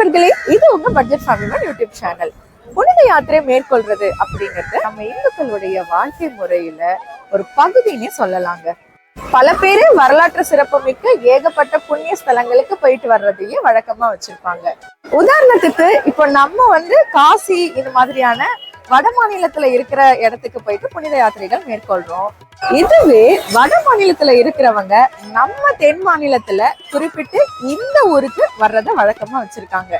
நண்பர்களே, இது உங்க பட்ஜெட் ஃபேமிலி யூடியூப் சேனல். புனித யாத்திரை மேற்கொள்றது அப்படிங்கிறது நம்ம இந்துக்களுடைய வாழ்க்கை முறையில ஒரு பகுதினே சொல்லலாங்க. பல பேரு வரலாற்று சிறப்புமிக்க ஏகப்பட்ட புண்ணிய ஸ்தலங்களுக்கு போயிட்டு வர்றதையே வழக்கமா வச்சிருப்பாங்க. உதாரணத்துக்கு இப்போ நம்ம காசி இந்த மாதிரியான வட மாநிலத்துல இருக்கிற இடத்துக்கு போயிட்டு புனித யாத்திரைகள் மேற்கொள்றோம். இதுவே வட மாநிலத்துல இருக்கிறவங்க நம்ம தென் மாநிலத்துல குறிப்பிட்டு இந்த ஊருக்கு வர்றத வழக்கமா வச்சிருக்காங்க.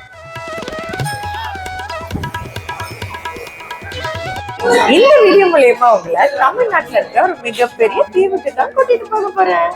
இந்த வீடியோ மூலமா உங்களை தமிழ்நாட்டுல இருக்க ஒரு மிகப்பெரிய தீவுக்கு தான் கூட்டிட்டு போக போறேன்.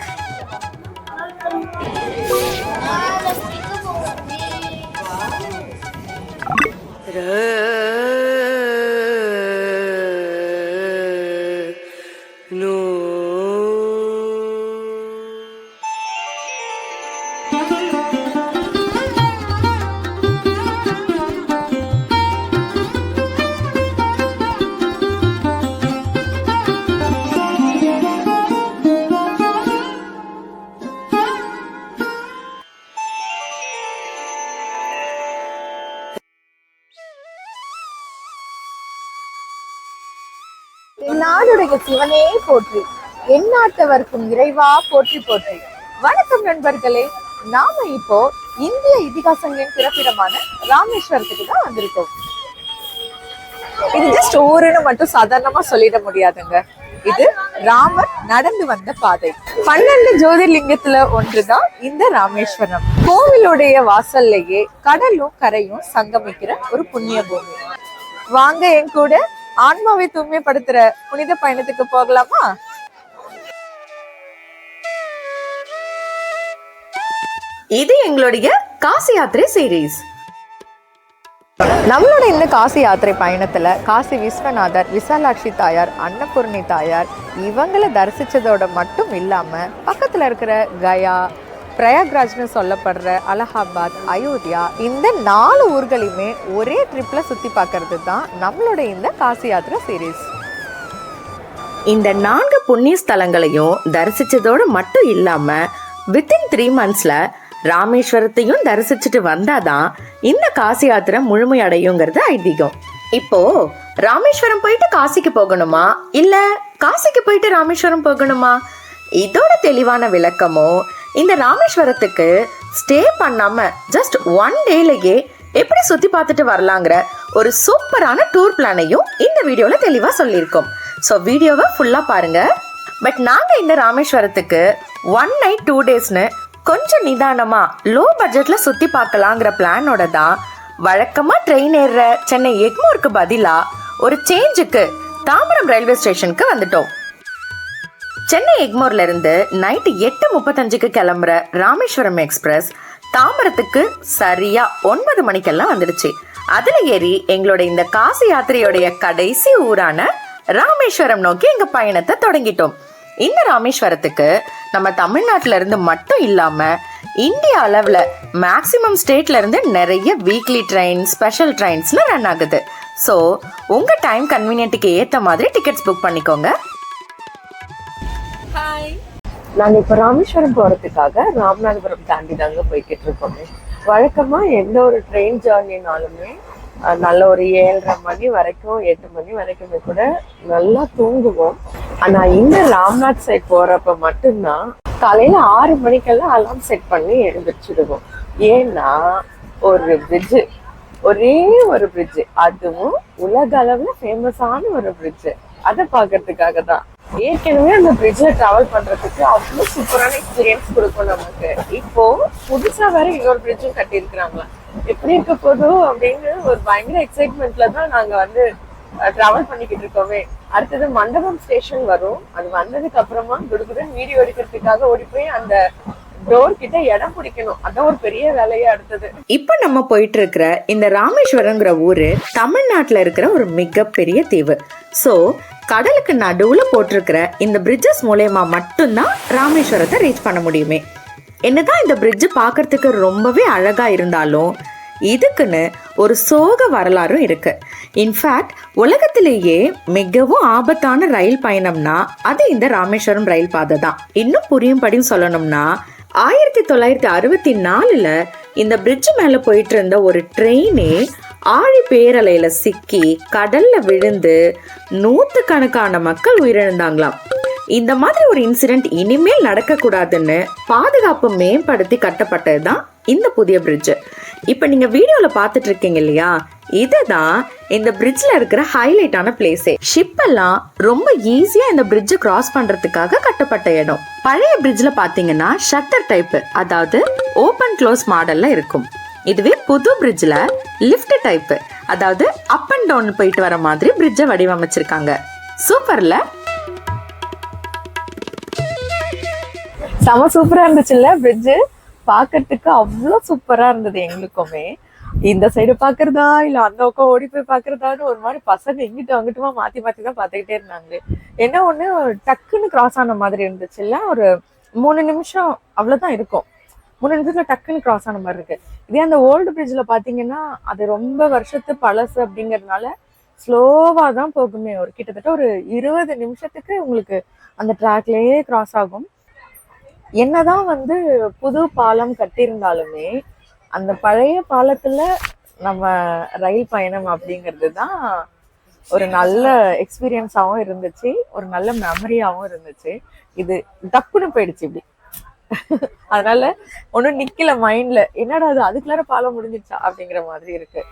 நாடுடைய சிவனே போற்றி, எந்நாட்டவர்க்கும் இறைவா போற்றி போற்றி. வணக்கம் நண்பர்களே, நாம இப்போ இந்திய இதிகாசங்களின் பிறப்பிடமான ராமேஸ்வரத்துக்கு தான் வந்திருக்கோம். இது ஜஸ்ட் ஊருன்னு மட்டும் சாதாரணமா சொல்லிட முடியாதுங்க. இது ராமர் நடந்து வந்த பாதை. 12 ஜோதிர்லிங்கத்துல ஒன்றுதான் இந்த ராமேஸ்வரம். கோவிலுடைய வாசல்லையே கடலும் கரையும் சங்கமிக்கிற ஒரு புண்ணிய பூமி. வாங்க என் கூட ஆன்மாவை தூய்மைப்படுத்துற புனித பயணத்துக்கு போகலாமா? இது எங்களுடைய காசி யாத்திரை சீரீஸ். நம்மளோட இந்த காசி யாத்திரை பயணத்துல காசி விஸ்வநாதர், விசாலாட்சி தாயார், அன்னபூர்ணி தாயார் இவங்களை தரிசிச்சதோட மட்டும் இல்லாம பக்கத்துல இருக்கிற கயா, பிரயாக்ராஜ்னு சொல்லப்படுற அலகாபாத், அயோத்தியா இந்த 4 ஊர்களையுமே ஒரே ட்ரிப்ல சுத்தி பார்க்கறது தான் நம்மளோட இந்த காசி யாத்திரை சீரீஸ். இந்த 4 புண்ணிய ஸ்தலங்களையும் தரிசிச்சதோடு மட்டும் இல்லாம வித்தின் 3 monthsல ராமேஸ்வரத்தையும் தரிசிச்சுட்டு வந்தாதான் இந்த காசி யாத்திரை முழுமையடையுங்கிறது ஐதீகம். இப்போ ராமேஸ்வரம் போயிட்டு காசிக்கு போகணுமா இல்ல காசிக்கு போயிட்டு ராமேஸ்வரம் போகணுமா? இதோட தெளிவான விளக்கமோ இந்த ராமேஸ்வரத்துக்கு ஸ்டே பண்ணாம ஜஸ்ட் 1 டேலயே எப்படி சுத்தி பார்த்துட்டு வரலாங்கிற ஒரு சூப்பரான டூர் பிளானையும் இந்த வீடியோல தெளிவா சொல்லியிருக்கோம். ஸோ வீடியோவை ஃபுல்லா பாருங்க. பட் நாங்க இந்த ராமேஸ்வரத்துக்கு 1 night 2 daysனு கொஞ்சம் நிதானமா லோ பட்ஜெட்ல சுத்தி பார்க்கலாங்கிற பிளானோட தான் வழக்கமா ட்ரெயின் ஏறுற சென்னை எக்மோருக்கு பதிலா ஒரு சேஞ்சுக்கு தாம்பரம் ரயில்வே ஸ்டேஷனுக்கு வந்துட்டோம். சென்னை எக்மோர்ல இருந்து நைட்டு 8:35 கிளம்புற ராமேஸ்வரம் எக்ஸ்பிரஸ் தாம்பரத்துக்கு சரியா 9 மணிக்கெல்லாம் வந்துடுச்சு. அதுல ஏறி எங்களோட இந்த காசி யாத்திரையோடைய கடைசி ஊரான ராமேஸ்வரம் நோக்கி எங்க பயணத்தை தொடங்கிட்டோம். இந்த ராமேஸ்வரத்துக்கு நம்ம தமிழ்நாட்டுல இருந்து மட்டும் இல்லாம இந்தியா அளவுல மேக்சிமம் ஸ்டேட்ல இருந்து நிறைய வீக்லி ட்ரெயின், ஸ்பெஷல் ட்ரெயின்ஸ்னு ரன் ஆகுது. ஸோ உங்க டைம் கன்வீனியன்ட்டுக்கு ஏத்த மாதிரி டிக்கெட்ஸ் புக் பண்ணிக்கோங்க. நாங்க இப்ப ராமேஸ்வரம் போறதுக்காக ராமநாதபுரம் தாண்டி தாங்க போய்கிட்டு இருக்கோம். வழக்கமா எந்த ஒரு ட்ரெயின் ஜேர்னினாலுமே நல்ல ஒரு 7:30 மணி வரைக்கும் 8 மணி வரைக்குமே கூட நல்லா தூங்குவோம். ஆனா இந்த ராம்நாத் சைட் போறப்ப மட்டும்தான் காலையில 6 மணிக்கெல்லாம் அலாம் செட் பண்ணி எழுந்திரிச்சிடுவோம். ஏன்னா ஒரு பிரிட்ஜு, ஒரே ஒரு பிரிட்ஜு, அதுவும் உலக அளவுல ஃபேமஸான ஒரு பிரிட்ஜு, அதை பாக்குறதுக்காக தான். ஏற்கனவே அந்த பிரிட்ஜ்ல டிராவல் பண்றதுக்கு அவ்வளவு சூப்பரான எக்ஸ்பீரியன்ஸ் கொடுக்கும் நமக்கு. இப்போ புதுசா வேற இன்னொரு பிரிட்ஜும் கட்டி இருக்கிறாங்களா, எப்படி இருக்க போதும் அப்படின்னு ஒரு பயங்கர எக்ஸைட்மெண்ட்ல தான் நாங்க டிராவல் பண்ணிக்கிட்டு இருக்கோமே. அடுத்தது மண்டபம் ஸ்டேஷன் வரும். அது வந்ததுக்கு அப்புறமா குடுகுடன் வீடியோ எடுக்கிறதுக்காக ஓடி போய் அந்த டோர் கிட்ட இடம் பிடிக்கணும். அதான் ஒரு பெரிய வேலையா அடுத்தது. இப்ப நம்ம போயிட்டு இருக்கிற இந்த ராமேஸ்வரங்கிற ஊரு தமிழ்நாட்டுல இருக்கிற ஒரு மிகப்பெரிய தீவு. சோ கடலுக்கு நடுவுல போட்டிருக்கிற இந்த பிரிட்ஜஸ் மூலமா மட்டும்தான் ராமேஸ்வரத்தை ரீச் பண்ண முடியுமே. என்னதான் இந்த பிரிட்ஜ் பார்க்கறதுக்கு ரொம்பவே அழகா இருந்தாலும் இதுக்குன்னு ஒரு சோக வரலாறும் இருக்கு. இன்ஃபேக்ட் உலகத்திலேயே மிகவும் ஆபத்தான ரயில் பயணம்னா அது இந்த ராமேஸ்வரம் ரயில் பாதை தான். இன்னும் புரியும்படி சொல்லணும்னா 1964ல் இந்த பிரிட்ஜ் மேல போயிட்டு இருந்த ஒரு ட்ரெயினே ஆழி பேரலையில சிக்கி கடல்ல விழுந்து நூற்றுக்கணக்கான மக்கள் உயிரிழந்தாங்களாம். இந்த மாதிரி ஒரு இன்சிடென்ட் இனிமேல் நடக்கக்கூடாதுன்னு பாதுகாப்பு மேம்படுத்தி கட்டப்பட்டது தான் இந்த புதிய பிரிட்ஜ். இப்போ நீங்க வீடியோல பார்த்துட்டு இருக்கீங்க இல்லையா, இதுதான் இந்த பிரிட்ஜ்ல இருக்கிற ஹைலைட்டான பிளேஸே. ஷிப் எல்லாம் ரொம்ப ஈஸியா இந்த பிரிட்ஜ் கிராஸ் பண்றதுக்காக கட்டப்பட்ட இடம். பழைய பிரிட்ஜ்ல பாத்தீங்கன்னா ஷட்டர் டைப், அதாவது ஓபன் க்ளோஸ் மாடல்ல இருக்கும். இதுவே புது பிரிட்ஜ்ல லிஃப்ட் டைப், அதாவது அப் அண்ட் டவுன் போயிட்டு வர மாதிரி பிரிட்ஜை வடிவமைச்சிருக்காங்க. சூப்பர்ல. செம சூப்பரா இருந்துச்சுல்ல பிரிட்ஜ். பாக்குறதுக்கு அவ்வளோ சூப்பரா இருந்தது. எங்களுக்குமே இந்த சைடு பாக்குறதா இல்ல அந்த பக்கம் ஓடி போய் பாக்குறதான்னு ஒரு மாதிரி பசங்க இங்கிட்டு அங்கிட்டுமா மாத்தி மாத்தி தான் பாத்துக்கிட்டே இருந்தாங்களே. என்ன ஒண்ணு டக்குன்னு கிராஸ் ஆன மாதிரி இருந்துச்சுல்ல. ஒரு 3 நிமிஷம் அவ்வளவுதான் இருக்கும். 3 நிமிஷத்துல டக்குன்னு கிராஸ் ஆன மாதிரி இருக்கு. இதே அந்த ஓல்டு பிரிட்ஜ்ல பாத்தீங்கன்னா அது ரொம்ப வருஷத்து பழசு அப்படிங்கறதுனால ஸ்லோவா தான் போகுமே. ஒரு கிட்டத்தட்ட ஒரு 20 நிமிஷத்துக்கு உங்களுக்கு அந்த ட்ராக்லயே கிராஸ் ஆகும். என்னதான் வந்து புது பாலம் கட்டியிருந்தாலுமே அந்த பழைய பாலத்துல நம்ம ரயில் பயணம் அப்படிங்கிறது தான் ஒரு நல்ல எக்ஸ்பீரியன்ஸாகவும் இருந்துச்சு, ஒரு நல்ல மெமரியாகவும் இருந்துச்சு. இது டப்புன்னு போயிடுச்சு இப்படி. அதனால ஒன்றும் நிக்கல மைண்ட்ல, என்னடா அது அதுக்குள்ளார பாலம் முடிஞ்சிச்சா அப்படிங்கிற மாதிரி இருக்கு.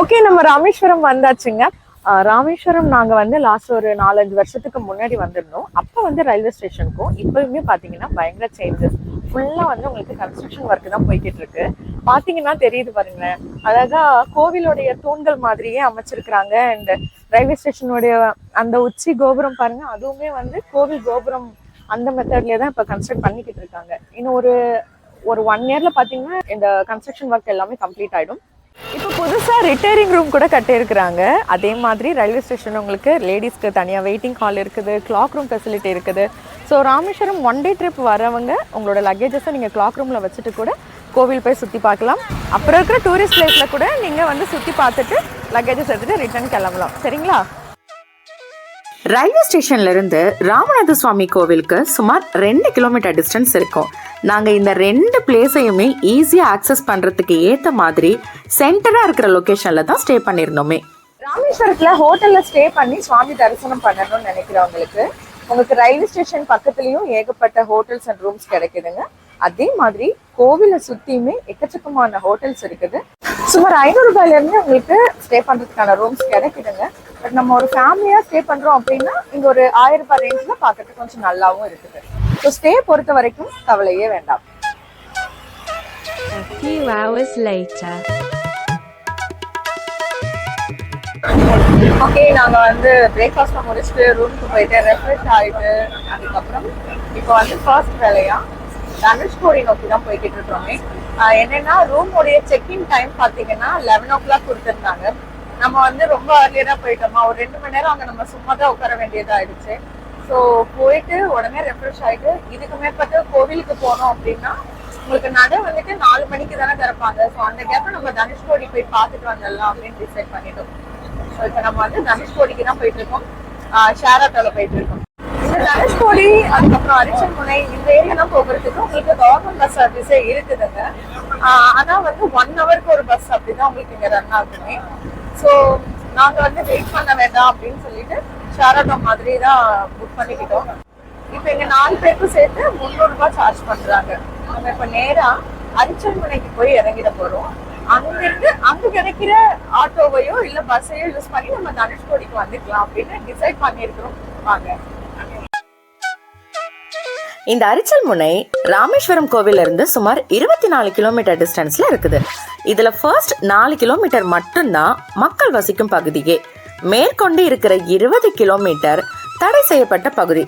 ஓகே, நம்ம ராமேஸ்வரம் வந்தாச்சுங்க. ராமேஸ்வரம் நாங்க வந்து லாஸ்ட் ஒரு 4-5 வருஷத்துக்கு முன்னாடி வந்திருந்தோம். அப்ப வந்து ரயில்வே ஸ்டேஷனுக்கும் இப்பவுமே பாத்தீங்கன்னா பயங்கர சேஞ்சஸ். ஃபுல்லா வந்து உங்களுக்கு கன்ஸ்ட்ரக்ஷன் ஒர்க் தான் போய்கிட்டு இருக்கு. பாத்தீங்கன்னா தெரியுது பாருங்களேன், அழகா கோவிலுடைய தூண்கள் மாதிரியே அமைச்சிருக்கிறாங்க. அண்ட் ரயில்வே ஸ்டேஷனுடைய அந்த உச்சி கோபுரம் பாருங்க, அதுவுமே வந்து கோவில் கோபுரம் அந்த மெத்தட்லயே தான் இப்ப கன்ஸ்ட்ரக்ட் பண்ணிக்கிட்டு இருக்காங்க. இன்னும் ஒரு 1 இயர்ல பாத்தீங்கன்னா இந்த கன்ஸ்ட்ரக்ஷன் ஒர்க் எல்லாமே கம்ப்ளீட் ஆயிடும். இப்போ புதுசாக ரிட்டையரிங் ரூம் கூட கட்டியிருக்கிறாங்க. அதே மாதிரி ரயில்வே ஸ்டேஷன் உங்களுக்கு லேடிஸ்க்கு தனியாக வெயிட்டிங் ஹால் இருக்குது, கிளாக் ரூம் ஃபெசிலிட்டி இருக்குது. ஸோ ராமேஸ்வரம் 1 டே ட்ரிப் வரவங்க உங்களோட லக்கேஜஸை நீங்கள் கிளாக் ரூமில் வச்சுட்டு கூட கோவில் போய் சுற்றி பார்க்கலாம். அப்புறம் இருக்கிற டூரிஸ்ட் பிளேஸில் கூட நீங்கள் வந்து சுற்றி பார்த்துட்டு லக்கேஜஸ் எடுத்துகிட்டு ரிட்டர்ன் கிளம்பலாம். சரிங்களா? ரயில்வே ஸ்டேஷன்ல இருந்து ராமநாத சுவாமி கோவிலுக்கு சுமார் 2 கிலோமீட்டர் டிஸ்டன்ஸ் இருக்கும். நாங்க இந்த 2 பிளேஸையுமே ஈஸியா ஆக்சஸ் பண்றதுக்கு ஏத்த மாதிரி சென்டரா இருக்கிற லொகேஷன்ல தான் ஸ்டே பண்ணிருந்தோமே. ராமேஸ்வரத்துல ஹோட்டல்ல ஸ்டே பண்ணி சுவாமி தரிசனம் பண்ணணும்னு நினைக்கிறவங்களுக்கு உங்களுக்கு ரயில்வே ஸ்டேஷன் பக்கத்துலயும் ஏகப்பட்ட ஹோட்டல்ஸ் அண்ட் ரூம்ஸ் கிடைக்குதுங்க. அதே மாதிரி கோவிலை சுத்தியுமே எக்கச்சக்கமான ஹோட்டல்ஸ் இருக்குது. சுமார் 500 ரூபாயில இருந்து உங்களுக்கு ஸ்டே பண்றதுக்கான ரூம்ஸ் கிடைக்குதுங்க. பட் நம்ம ஒரு ஃபேமிலியா ஸ்டே பண்றோம் அப்படின்னா இங்க ஒரு 1000 ரூபாய் ரேஞ்ச்ல பாக்கிறதுக்கு கொஞ்சம் நல்லாவும் இருக்குது. ஸோ ஸ்டே பொறுத்த வரைக்கும் கவலையே வேண்டாம். A few hours later. Okay, நாங்க வந்து பிரேக்ஃபாஸ்ட் முடிச்சுட்டு ரூமுக்கு போயிட்டு ரெஃப்ரெஷ் ஆயிட்டு அதுக்கப்புறம் இப்போ வந்து ஃபர்ஸ்ட் வேலையா தனுஷ்கோடி நோக்கி தான் போய்கிட்டு இருக்கோமே. என்னன்னா ரூமோடைய செக்இன் டைம் பாத்தீங்கன்னா 11 o'clock கொடுத்துருந்தாங்க. நம்ம வந்து ரொம்ப அர்லியரா போயிட்டோமா, ஒரு 2 மணி நேரம் அங்க நம்ம சும்மா தான் உட்கார வேண்டியதாயிடுச்சு. ஸோ போயிட்டு உடனே ரெஃப்ரெஷ் ஆயிட்டு இதுக்கு மேற்பட்டு கோவிலுக்கு போனோம் அப்படின்னா உங்களுக்கு நடை வந்துட்டு 4 மணிக்கு தானே திறப்பாங்க. ஸோ அந்த கேப்ப நம்ம தனுஷ்கோடி போய் பார்த்துட்டு வந்துடலாம் அப்படின்னு டிசைட் பண்ணிட்டோம். ஸோ இப்போ நம்ம வந்து தனுஷ்கோடிக்கு தான் போயிட்டு இருக்கோம். ஷேர் ஆட்டோல போயிட்டு இருக்கோம். இந்த தனுஷ்கோடி அதுக்கப்புறம் அரிச்சல்முனை இந்த ஏரியாலாம் போகிறதுக்கு உங்களுக்கு கவர்மெண்ட் பஸ் சர்வீஸே இருக்குதுங்க. ஆனா வந்து 1 ஹவருக்கு ஒரு பஸ் அப்படிதான் உங்களுக்கு இங்க ரன் ஆகுமே. ஸோ நாங்க வந்து வெயிட் பண்ண வேண்டாம் அப்படின்னு சொல்லிட்டு ஷேர் ஆட்டோ மாதிரி தான் புக் பண்ணிக்கிட்டோம். இப்போ எங்க 4 பேருக்கு சேர்த்து 300 ரூபாய் சார்ஜ் பண்றாங்க. நம்ம இப்ப நேரா அரிச்சல்முனைக்கு போய் இறங்கிட போறோம். அங்கிருந்து அங்க கிடைக்கிற ஆட்டோவையோ இல்ல பஸ்ஸையோ யூஸ் பண்ணி நம்ம தனுஷ்கோடிக்கு வந்துக்கலாம் அப்படின்னு டிசைட் பண்ணிருக்கிறோம். வாங்க. இந்த அரிச்சல்முனை ராமேஸ்வரம் கோவில்ல இருந்து சுமார் 24 கிலோமீட்டர் டிஸ்டன்ஸ்ல இருக்குது. இதுல ஃபர்ஸ்ட் 4 கிலோமீட்டர் மட்டும்தான் மக்கள் வசிக்கும் பகுதியே. மேற்கொண்டு இருக்கிற 20 கிலோமீட்டர் தடை செய்யப்பட்ட பகுதி.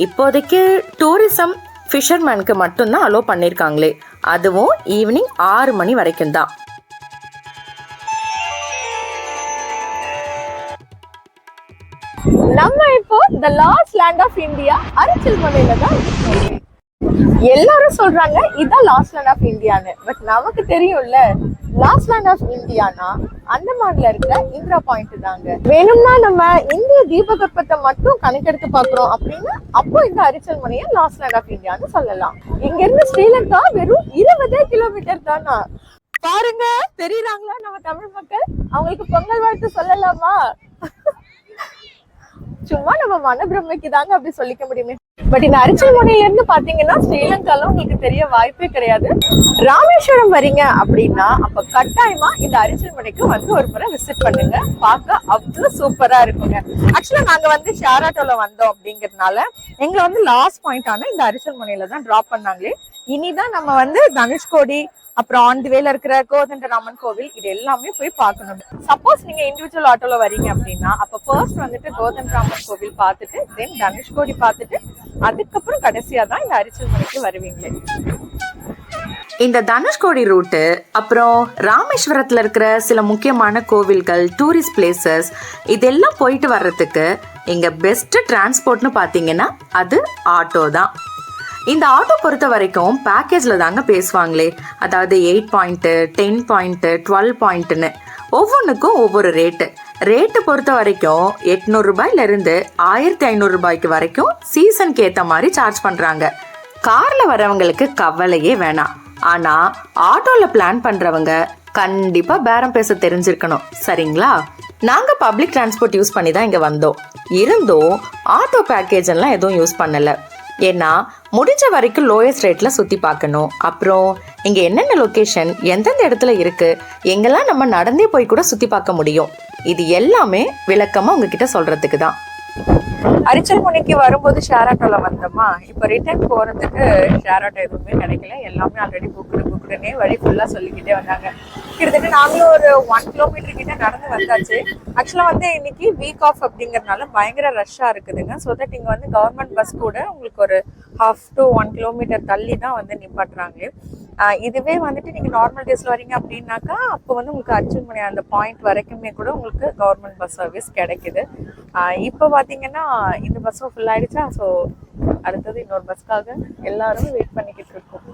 இப்போதைக்கு டூரிசம் ஃபிஷர்மேனுக்கு மட்டும்தான் அலோ பண்ணிருக்காங்களே, அதுவும் ஈவினிங் 6 மணி வரைக்கும் தான். நம்ம இப்போ the last land of India அரிச்சல்முனையில தான் இருக்கோம். எல்லாரும் சொல்றாங்க இதான் லாஸ்ட் லேண்ட் ஆஃப் இந்தியான்னு. பட் நமக்கு தெரியும்ல, லாஸ்ட் லேண்ட் ஆஃப் இந்தியானா அந்தமான்ல இருக்கிற இந்திரா பாயிண்ட் தாங்க. வேணும்னா நம்ம இந்திய தீபகற்பத்தை மட்டும் கணக்கெடுத்து பாக்குறோம் அப்படின்னா அப்போ இந்த அரிச்சல் முனையை லாஸ்ட் லேண்ட் ஆஃப் இந்தியான்னு சொல்லலாம். இங்க இருந்து ஸ்ரீலங்கா வெறும் 20 கிலோமீட்டர் தானா. பாருங்க, தெரியுறாங்களா நம்ம தமிழ் மக்கள்? அவங்களுக்கு பொங்கல் வாழ்த்து சொல்லலாமா? சும்மா நம்ம மனப்பிரமைக்கு தாங்க அப்படி சொல்லிக்க முடியுமே. பட் இந்த அரிச்சல் முனையில இருந்து பாத்தீங்கன்னா ஸ்ரீலங்கால உங்களுக்கு தெரிய வாய்ப்பே கிடையாது. ராமேஸ்வரம் வரீங்க அப்படின்னா அப்ப கட்டாயமா இந்த அரிச்சல் முனைக்கு வந்து ஒரு முறை விசிட் பண்ணுங்க. பார்க்க அவ்வளவு சூப்பரா இருக்குங்க. ஆக்சுவலா நாங்க வந்து ஷேர் ஆட்டோல வந்தோம் அப்படிங்கறதுனால எங்களை வந்து லாஸ்ட் பாயிண்டான இந்த அரிச்சல் முனையில தான் டிராப் பண்ணாங்களே. இனிதான் நம்ம வந்து தனுஷ்கோடி அப்புறம் ஆன் தி வேல இருக்கிற கோதண்டராமன் கோவில் இது எல்லாமே போய் பார்க்கணும். சப்போஸ் நீங்க இண்டிவிஜுவல் ஆட்டோல வரீங்க அப்படின்னா அப்ப ஃபர்ஸ்ட் வந்துட்டு கோதண்டராமன் கோவில் பார்த்துட்டு தென் தனுஷ்கோடி பார்த்துட்டு அதுக்கப்புறம் கடைசியா தான் இந்த அரிச்சல் மலைக்கு வருவீங்களே. இந்த தனுஷ்கோடி ரூட்டு அப்புறம் ராமேஸ்வரத்தில் இருக்கிற சில முக்கியமான கோவில்கள், டூரிஸ்ட் பிளேசஸ் இதெல்லாம் போயிட்டு வர்றதுக்கு இங்கே பெஸ்ட் டிரான்ஸ்போர்ட்னு பார்த்தீங்கன்னா அது ஆட்டோ தான். இந்த ஆட்டோ பொறுத்த வரைக்கும் பேக்கேஜில் தாங்க பேசுவாங்களே. அதாவது 8 பாயிண்ட்டு, 10 பாயிண்ட்டு, 12 பாயிண்ட்டுன்னு ஒவ்வொன்றுக்கும் ஒவ்வொரு ரேட்டு பொறுத்த வரைக்கும் 800 ரூபாயிலிருந்து 1500 ரூபாய்க்கு வரைக்கும் சீசனுக்கு ஏற்ற மாதிரி சார்ஜ் பண்ணுறாங்க. காரில் வரவங்களுக்கு கவலையே வேணாம். ஆனால் ஆட்டோவில் பிளான் பண்ணுறவங்க கண்டிப்பாக பேரம் பேச தெரிஞ்சிருக்கணும், சரிங்களா? நாங்கள் பப்ளிக் டிரான்ஸ்போர்ட் யூஸ் பண்ணி தான் இங்கே வந்தோம். இருந்தும் ஆட்டோ பேக்கேஜ் எல்லாம் எதுவும் யூஸ் பண்ணலை. ஏன்னா முடிஞ்ச வரைக்கும் லோயஸ்ட் ரேட்ல சுற்றி பார்க்கணும். அப்புறம் இங்கே என்னென்ன லொக்கேஷன் எந்தெந்த இடத்துல இருக்கு, எங்கெல்லாம் நம்ம நடந்தே போய் கூட சுற்றி பார்க்க முடியும், இது எல்லாமே விளக்கமாக உங்ககிட்ட சொல்றதுக்கு தான். அரிச்சல் முனைக்கு வரும்போது ஷேர் ஆட்டோல வந்தோமா, இப்போ ரிட்டர்ன் போறதுக்கு ஷேர் ஆட்டோ எதுவுமே கிடைக்கல. எல்லாமே ஆல்ரெடி புக்குன்னே வழி ஃபுல்லா சொல்லிக்கிட்டே வந்தாங்க. கிட்டத்தட்ட நாங்களும் ஒரு 1 கிலோமீட்டர் கிட்ட நடந்து வந்தாச்சு. ஆக்சுவலா வந்து இன்னைக்கு வீக் ஆஃப் அப்படிங்கறதுனால பயங்கர ரஷ்ஷா இருக்குதுங்க. ஸோ தட் இங்க வந்து கவர்மெண்ட் பஸ் கூட உங்களுக்கு ஒரு 1/2 to 1 கிலோமீட்டர் தள்ளி தான் வந்து நிப்பாட்டுறாங்களே. இதுவே வந்துட்டு நீங்க நார்மல் டேஸ்ல வரீங்க அப்படின்னாக்கா அப்போ வந்து உங்களுக்கு அரிச்சல் முனை அந்த பாயிண்ட் வரைக்குமே கூட உங்களுக்கு கவர்மெண்ட் பஸ் சர்வீஸ் கிடைக்குது. இப்போ பாத்தீங்கன்னா இந்த பஸ்ஸும் ஃபுல் ஆயிடுச்சா. ஸோ அடுத்தது இன்னொரு பஸ்க்காக எல்லாரும் வெயிட் பண்ணிக்கிட்டு இருக்கோம்.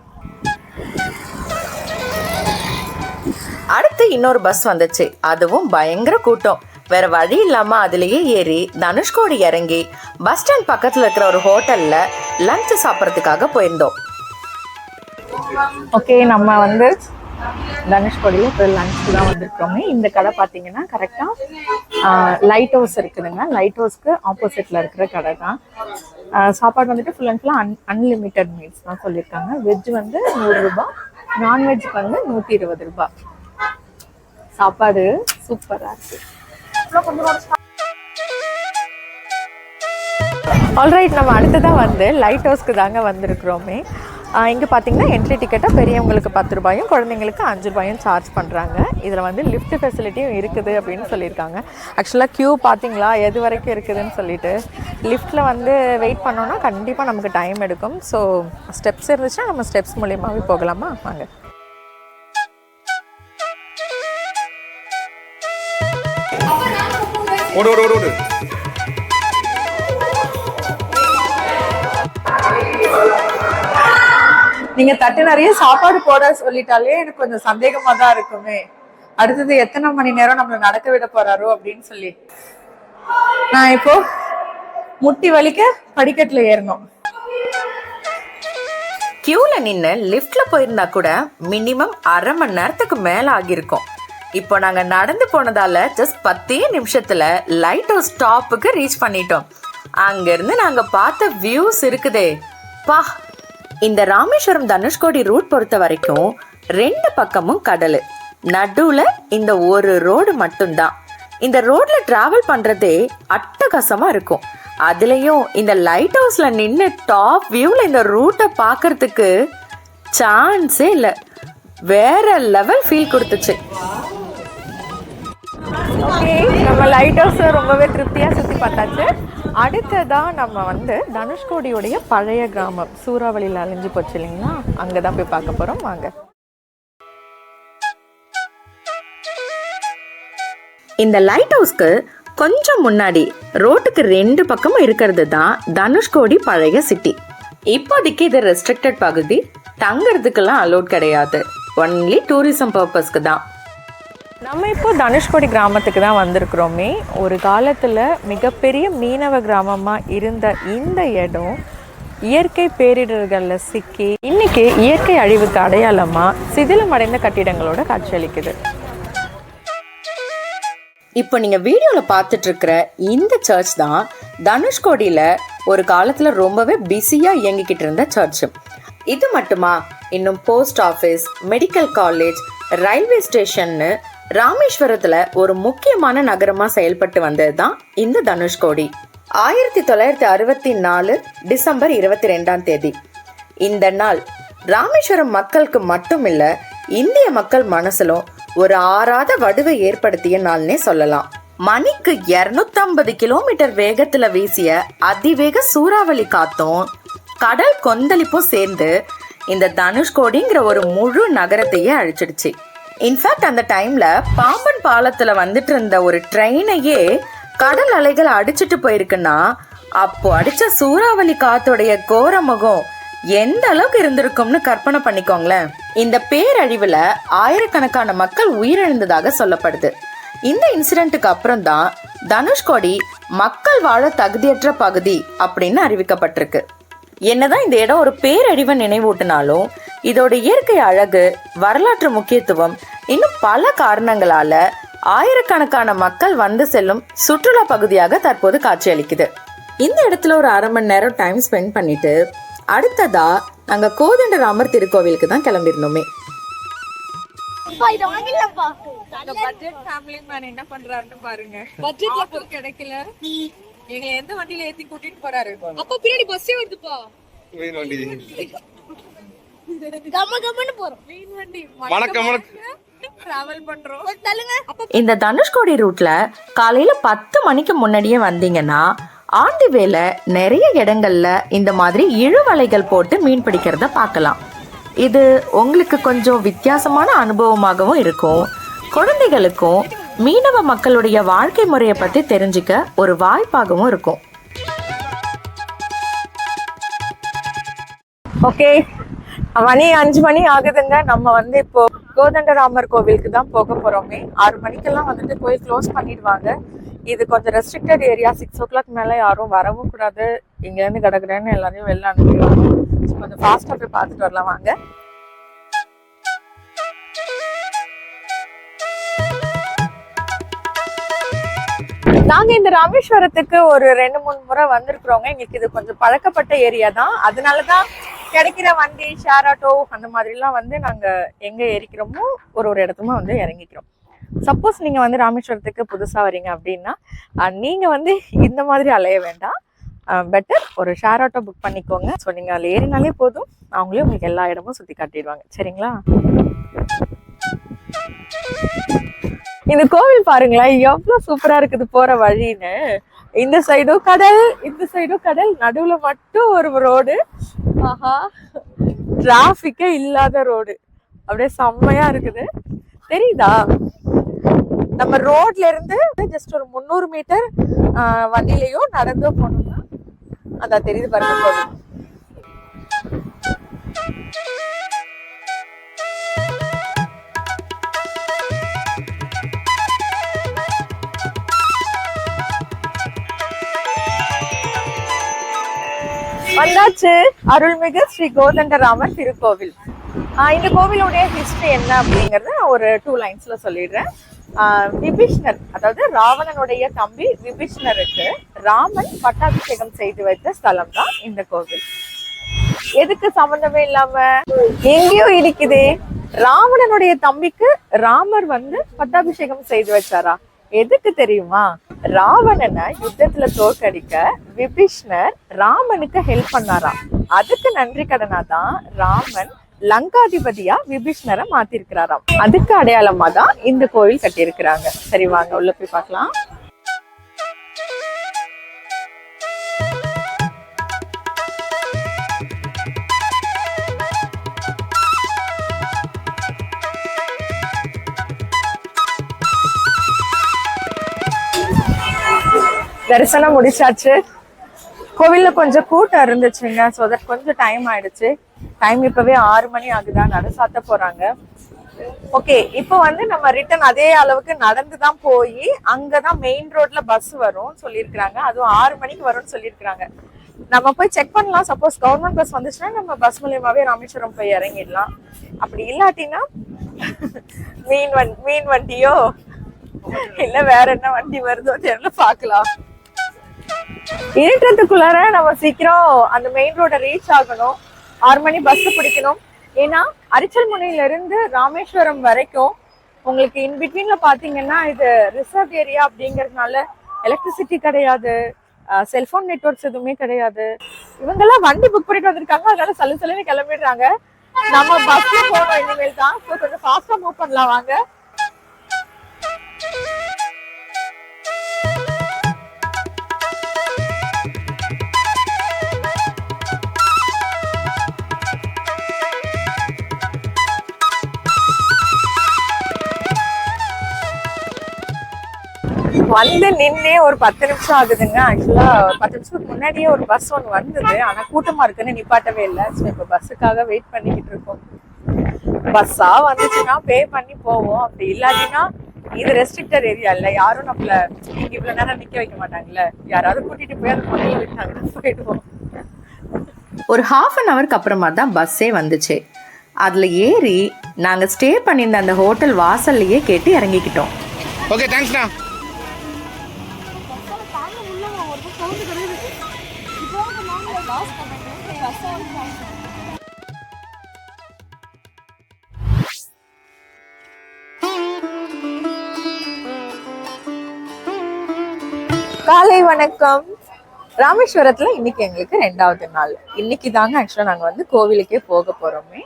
அடுத்து இன்னொரு பஸ் வந்துச்சு. அதுவும் பயங்கர கூட்டம். வேற வழி இல்லாம அதுலயே ஏறி தனுஷ்கோடி இறங்கி பஸ் ஸ்டாண்ட் பக்கத்துல இருக்கிற ஒரு ஹோட்டல்ல லஞ்ச் சாப்பிட்றதுக்காக போயிருந்தோம். ஓகே, நம்ம வந்து தனுஷ்கோடியில் இப்போ லஞ்சுக்கு தான் வந்திருக்கோங்க. இந்த கடை பார்த்தீங்கன்னா கரெக்டாக லைட் ஹவுஸ் இருக்குதுங்க. லைட் ஹவுஸ்க்கு ஆப்போசிட்டில் இருக்கிற கடை தான். சாப்பாடு வந்துட்டு ஃபுல் அண்ட் ஃபுல்லாக அன்லிமிட்டட் மீல்ஸ் தான் சொல்லியிருக்காங்க. வெஜ் வந்து 100 ரூபாய், நான்வெஜ்க்கு வந்து 120 ரூபாய். சாப்பாடு சூப்பராக இருக்கு. ஆல்ரைட், நம்ம அடுத்ததான் வந்து லைட் ஹவுஸ்க்கு தாங்க வந்திருக்கிறோமே. இங்கே பார்த்தீங்கன்னா என்ட்ரி டிக்கெட்டாக பெரியவங்களுக்கு 10 ரூபாயும் குழந்தைங்களுக்கு 5 ரூபாயும் சார்ஜ் பண்ணுறாங்க. இதில் வந்து லிஃப்ட் ஃபெசிலிட்டியும் இருக்குது அப்படின்னு சொல்லியிருக்காங்க. ஆக்சுவலாக க்யூ பார்த்தீங்களா எது வரைக்கும் இருக்குதுன்னு சொல்லிட்டு. லிஃப்ட்டில் வந்து வெயிட் பண்ணோன்னா கண்டிப்பாக நமக்கு டைம் எடுக்கும். ஸோ ஸ்டெப்ஸ் இருந்துச்சுன்னா நம்ம ஸ்டெப்ஸ் மூலியமாகவே போகலாமா? வாங்க. நீங்க தட்டு நிறைய சாப்பாடு போட சொல்லிட்டாலே எனக்கு கொஞ்சம் சந்தேகமா தான் இருக்குமே. அடுத்தது எத்தனை மணி நேரம் நம்மள நடக்க விட போறாரோ அப்படின்னு சொல்லி. நான் இப்போ முட்டி வலிக்க படிக்கட்டுல ஏறணும். கியூல நின்று லிஃப்ட்ல போயிருந்தா கூட மினிமம் 1/2 மணி நேரத்துக்கு மேல ஆகியிருக்கும். இப்போ நாங்க நடந்து போனதால ஜஸ்ட் 10 நிமிஷத்துல லைட் ஹவுஸ் டாப்புக்கு ரீச் பண்ணிட்டோம். அங்க இருந்து நாங்க பார்த்த வியூஸ் இருக்குதே பா. இந்த ராமேஸ்வரம் தனுஷ்கோடி ரூட் பொறுத்த வரைக்கும் 2 பக்கமும் கடல், நடுவுல இந்த ஒரு ரோடு மட்டும்தான். இந்த ரோட்ல டிராவல் பண்றதே அட்டகாசமா இருக்கும். அதுலயும் இந்த லைட் ஹவுஸ்ல நின்று டாப் வியூல இந்த ரூட்டை பார்க்கறதுக்கு சான்ஸே இல்லை. வேற லெவல் ஃபீல் கொடுத்துச்சு. ஓகே, நம்ம லைட் ஹவுஸ் ரொம்பவே திருப்தியா சுத்தி பார்த்தாச்சு. அடுத்ததான் நம்ம வந்து தனுஷ்கோடியோடைய பழைய கிராமம் சூறாவளியில் அழிஞ்சு போச்சு இல்லைங்களா, அங்கதான் போய் பார்க்க போறோம். வாங்க. இந்த லைட் ஹவுஸ்க்கு கொஞ்சம் முன்னாடி ரோட்டுக்கு 2 பக்கமும் இருக்கிறது தான் தனுஷ்கோடி பழைய சிட்டி. இப்போதைக்கு இது ரெஸ்ட்ரிக்டட் பகுதி, தங்கறதுக்கெல்லாம் அலோட் கிடையாது, ஒன்லி டூரிசம் பர்பஸ்க்கு தான். நம்ம இப்போ தனுஷ்கோடி கிராமத்துக்கு தான் வந்திருக்கிறோமே. ஒரு காலத்தில் மிகப்பெரிய மீனவ கிராமமாக இருந்த இந்த இடம் இயற்கை பேரிடர்களில் சிக்கி இன்னைக்கு இயற்கை அழிவுக்கு அடையாளமாக சிதிலமடைந்த கட்டிடங்களோட காட்சியளிக்குது. இப்போ நீங்க வீடியோல பார்த்துட்டு இருக்கிற இந்த சர்ச் தான் தனுஷ்கோடியில ஒரு காலத்துல ரொம்பவே பிஸியா இயங்கிக்கிட்டு இருந்த சர்ச். இது மட்டுமா, இன்னும் post office, medical college, railway ஸ்டேஷன்னு ராமேஸ்வரத்துல ஒரு முக்கியமான நகரமா செயல்பட்டு வந்தது தான் இந்த தனுஷ்கோடி. 1964 டிசம்பர் 22 இந்த நாள் ராமேஸ்வரம் மக்களுக்கு மட்டும் இல்ல, இந்திய மக்கள் மனசிலும் ஒரு ஆறாத வடுவை ஏற்படுத்திய நாள்னே சொல்லலாம். மணிக்கு 250 கிலோமீட்டர் வேகத்துல வீசிய அதிவேக சூறாவளி காத்தும் கடல் கொந்தளிப்பும் சேர்ந்து இந்த தனுஷ்கோடிங்கிற ஒரு முழு நகரத்தையே அழிச்சிடுச்சு. இன்ஃபேக்ட் அந்த டைம்ல பாம்பன் பாலத்துல வந்துட்டு இருந்த ஒரு ட்ரெயினையே கடல் அலைகள் அடிச்சுட்டு போயிருக்குன்னா, அப்போ அடிச்ச சூறாவளி காத்தோடைய கோரமுகம் எந்த அளவுக்கு இருந்திருக்கும்னு கற்பனை பண்ணிக்கோங்களேன். இந்த பேரழிவுல ஆயிரக்கணக்கான மக்கள் உயிரிழந்ததாக சொல்லப்படுது. இந்த இன்சிடென்ட்டுக்கு அப்புறம் தான் தனுஷ்கோடி மக்கள் வாழ தகுதியற்ற பகுதி அப்படின்னு அறிவிக்கப்பட்டிருக்கு. என்னதான் இந்த இடம் ஒரு பேரழிவை நினைவூட்டினாலும் இதோட இயற்கை அழகு, வரலாற்று முக்கியத்துவம், இன்னும் பல காரணங்களால ஆயிரக்கணக்கான மக்கள் வந்து செல்லும் சுற்றுலா பகுதியாக தற்போது காட்சியளிக்குது. இந்த இடத்துல ஒரு 1/2 மணி நேரம் டைம் ஸ்பெண்ட் பண்ணிட்டு அடுத்ததா நாங்க கோதண்டராமர் திருக்கோவிலுக்கு தான் கிளம்பிருந்தோமே. பட்ஜெட் ஃபேமிலி மேன் என்ன பண்றாருன்னு பாருங்க. பட்ஜெட்ல போய் கிடைக்கல, எங்களை எந்த வண்டியில ஏத்தி கூட்டிட்டு போறாரு. அப்ப பின்னாடி பஸ்ஸே வருதுப்பா, மீன் வண்டி. கமகமன்னு போறோம், மீன் வண்டி வணக்கம் டிராவல் பண்றோம். இந்த தனுஷ்கோடி ரூட்ல காலையில 10 மணிக்கு முன்னாடியே வந்தீங்கன்னா ஆண்டிவேல நிறைய இடங்கள்ல இந்த மாதிரி இழுவலைகள் போட்டு மீன் பிடிக்கிறத பார்க்கலாம். இது உங்களுக்கு கொஞ்சம் வித்தியாசமான அனுபவமாகவும் இருக்கும். குழந்தைகளுக்கும் மீனவ மக்களுடைய வாழ்க்கை முறையை பத்தி தெரிஞ்சுக்க ஒரு வாய்ப்பாகவும் இருக்கும். ஓகே, மணி 5 மணி ஆகுதுங்க. நம்ம வந்து இப்போ கோதண்டராமர் கோவிலுக்கு தான் போக போறோமே. 6 மணிக்கெல்லாம் வந்துட்டு கோயில் க்ளோஸ் பண்ணிடுவாங்க. இது கொஞ்சம் ரெஸ்ட்ரிக்டட் ஏரியா. 6 o'clock மேல யாரும் வரவும் கூடாது. இங்க இருந்து கடற்கரைன்னு எல்லாரையும் வெளில அனுப்பிடுவாங்க. கொஞ்சம் ஃபாஸ்டா போய் பார்த்துட்டு வரலாம் வாங்க. நாங்க இந்த ராமேஸ்வரத்துக்கு ஒரு 2-3 முறை வந்திருக்கிறோங்க. எங்களுக்கு இது கொஞ்சம் பழக்கப்பட்ட ஏரியா தான். அதனாலதான் கிடைக்கிற வண்டி, ஷேர் ஆட்டோ அந்த மாதிரிலாம் வந்து நாங்க எங்க ஏறிக்கிறோமோ ஒரு இடத்துமா வந்து இறங்கிக்கிறோம். சப்போஸ் நீங்க வந்து ராமேஸ்வரத்துக்கு புதுசா வரீங்க அப்படின்னா நீங்க வந்து இந்த மாதிரி அலைய வேண்டாம். பெட்டர் ஒரு ஷேர் ஆட்டோ புக் பண்ணிக்கோங்க. ஸோ நீங்க அதில் ஏறினாலே போதும், அவங்களே உங்களுக்கு எல்லா இடமும் சுத்தி காட்டிடுவாங்க. சரிங்களா? இந்த கோவில் பாருங்களேன், எவ்வளவு சூப்பரா இருக்குது போற வழின்னு. இந்த சைடும் கடல், இந்த சைடும் கடல், நடுவுல மட்டும் ஒரு ரோடு. ஆஹா, டிராபிக்கே இல்லாத ரோடு, அப்படியே செம்மையா இருக்குது. தெரியுதா? நம்ம ரோட்ல இருந்து ஜஸ்ட் ஒரு 300 மீட்டர் வண்டியிலையோ நடந்தோ போனோம்னா அதான் தெரியுது பாருங்க கோவில். வந்தாச்சு அருள்மிகு ஸ்ரீ கோதண்டராமர் திருக்கோவில். இந்த கோவிலுடைய ஹிஸ்டரி என்ன அப்படிங்கறத ஒரு 2 லைன்ஸ்ல சொல்லிடுறேன். விபீஷ்ணர், அதாவது ராவணனுடைய தம்பி விபீஷ்ணருக்கு ராமன் பட்டாபிஷேகம் செய்து வைத்த ஸ்தலம் தான் இந்த கோவில். எதுக்கு சம்பந்தமே இல்லாம எங்கேயோ இருக்குதே. ராவணனுடைய தம்பிக்கு ராமர் வந்து பட்டாபிஷேகம் செய்து வச்சாரா? எதுக்கு தெரியுமா? ராவணனை யுத்தத்துல தோற்கடிக்க விபீஷ்ணர் ராமனுக்கு ஹெல்ப் பண்ணாராம். அதுக்கு நன்றி கடனா தான் ராமன் லங்காதிபதியா விபீஷ்ணரை மாத்திருக்கிறாராம். அதுக்கு அடையாளமா தான் இந்த கோயில் கட்டியிருக்கிறாங்க. சரி வாங்க உள்ள போய் பார்க்கலாம். தரிசனம் முடிச்சாச்சு. கோவில்ல கொஞ்சம் கூட்டம் இருந்துச்சுங்க. ஸோ தட் கொஞ்சம் டைம் ஆயிடுச்சு. டைம் இப்பவே 6 மணி ஆகுதா, நட சாத்த போறாங்க. ஓகே, இப்போ வந்து நம்ம ரிட்டர்ன் அதே அளவுக்கு நடந்து தான் போய் அங்கதான் மெயின் ரோட்ல பஸ் வரும் சொல்லியிருக்கிறாங்க. அதுவும் 6 மணிக்கு வரும்னு சொல்லியிருக்கிறாங்க. நம்ம போய் செக் பண்ணலாம். சப்போஸ் கவர்மெண்ட் பஸ் வந்துச்சுன்னா நம்ம பஸ் மூலியமாவே ராமேஸ்வரம் போய் இறங்கிடலாம். அப்படி இல்லாட்டினா மீன் வண்டியோ இல்ல வேற என்ன வண்டி வருதோ தெரியல, பாக்கலாம். இருட்டுறதுக்குள்ளார நம்ம சீக்கிரம் அந்த மெயின் ரோட ரீச் ஆகணும். 6 மணி பஸ் பிடிக்கணும். ஏன்னா அரிச்சல் முனையில இருந்து ராமேஸ்வரம் வரைக்கும் உங்களுக்கு இன்பிட்வீன்ல பாத்தீங்கன்னா இது ரிசர்வ் ஏரியா அப்படிங்கறதுனால எலக்ட்ரிசிட்டி கிடையாது, செல்போன் நெட்வொர்க்ஸ் எதுவுமே கிடையாது. இவங்கெல்லாம் வண்டி புக் பண்ணிட்டு வந்திருக்காங்க, அதனால சல்லுன்னு கிளம்பிடுறாங்க. நம்ம பஸ்ல போனோம் இனிமேல் தான். கொஞ்சம் ஃபாஸ்டா மூவ் பண்ணலாம் வாங்க. வந்து நின்னே ஒரு 10 நிமிஷம் ஆகுதுங்க. ஆக்சுவலா 10 நிமிஷத்துக்கு முன்னாடியே ஒரு பஸ் ஒன்று வந்தது, ஆனா கூட்டமா இருக்குன்னு நிப்பாட்டவே இல்லை. ஸோ இப்போ பஸ்ஸுக்காக வெயிட் பண்ணிக்கிட்டு இருக்கோம். பஸ்ஸா வந்துச்சுன்னா பே பண்ணி போவோம். அப்படி இல்லாட்டினா இது ரெஸ்ட்ரிக்டட் ஏரியா இல்ல, யாரும் நம்மள நீங்க இவ்வளவு நேரம் நிக்க வைக்க மாட்டாங்கல்ல. யாராவது கூட்டிட்டு போய் அது முறையில விட்டாங்கன்னா போயிடுவோம். ஒரு ½ அப்புறமா தான் பஸ்ஸே வந்துச்சு. அதுல ஏறி நாங்க ஸ்டே பண்ணியிருந்த அந்த ஹோட்டல் வாசல்லையே கேட்டு இறங்கிக்கிட்டோம். ஓகே, தேங்க்ஸ்ண்ணா. காலை வணக்கம். ராமேஸ்வரத்துல இன்னைக்கு எங்களுக்கு 2வது நாள். இன்னைக்கு தாங்க ஆக்சுவலா நாங்க வந்து கோவிலுக்கே போக போறோமே.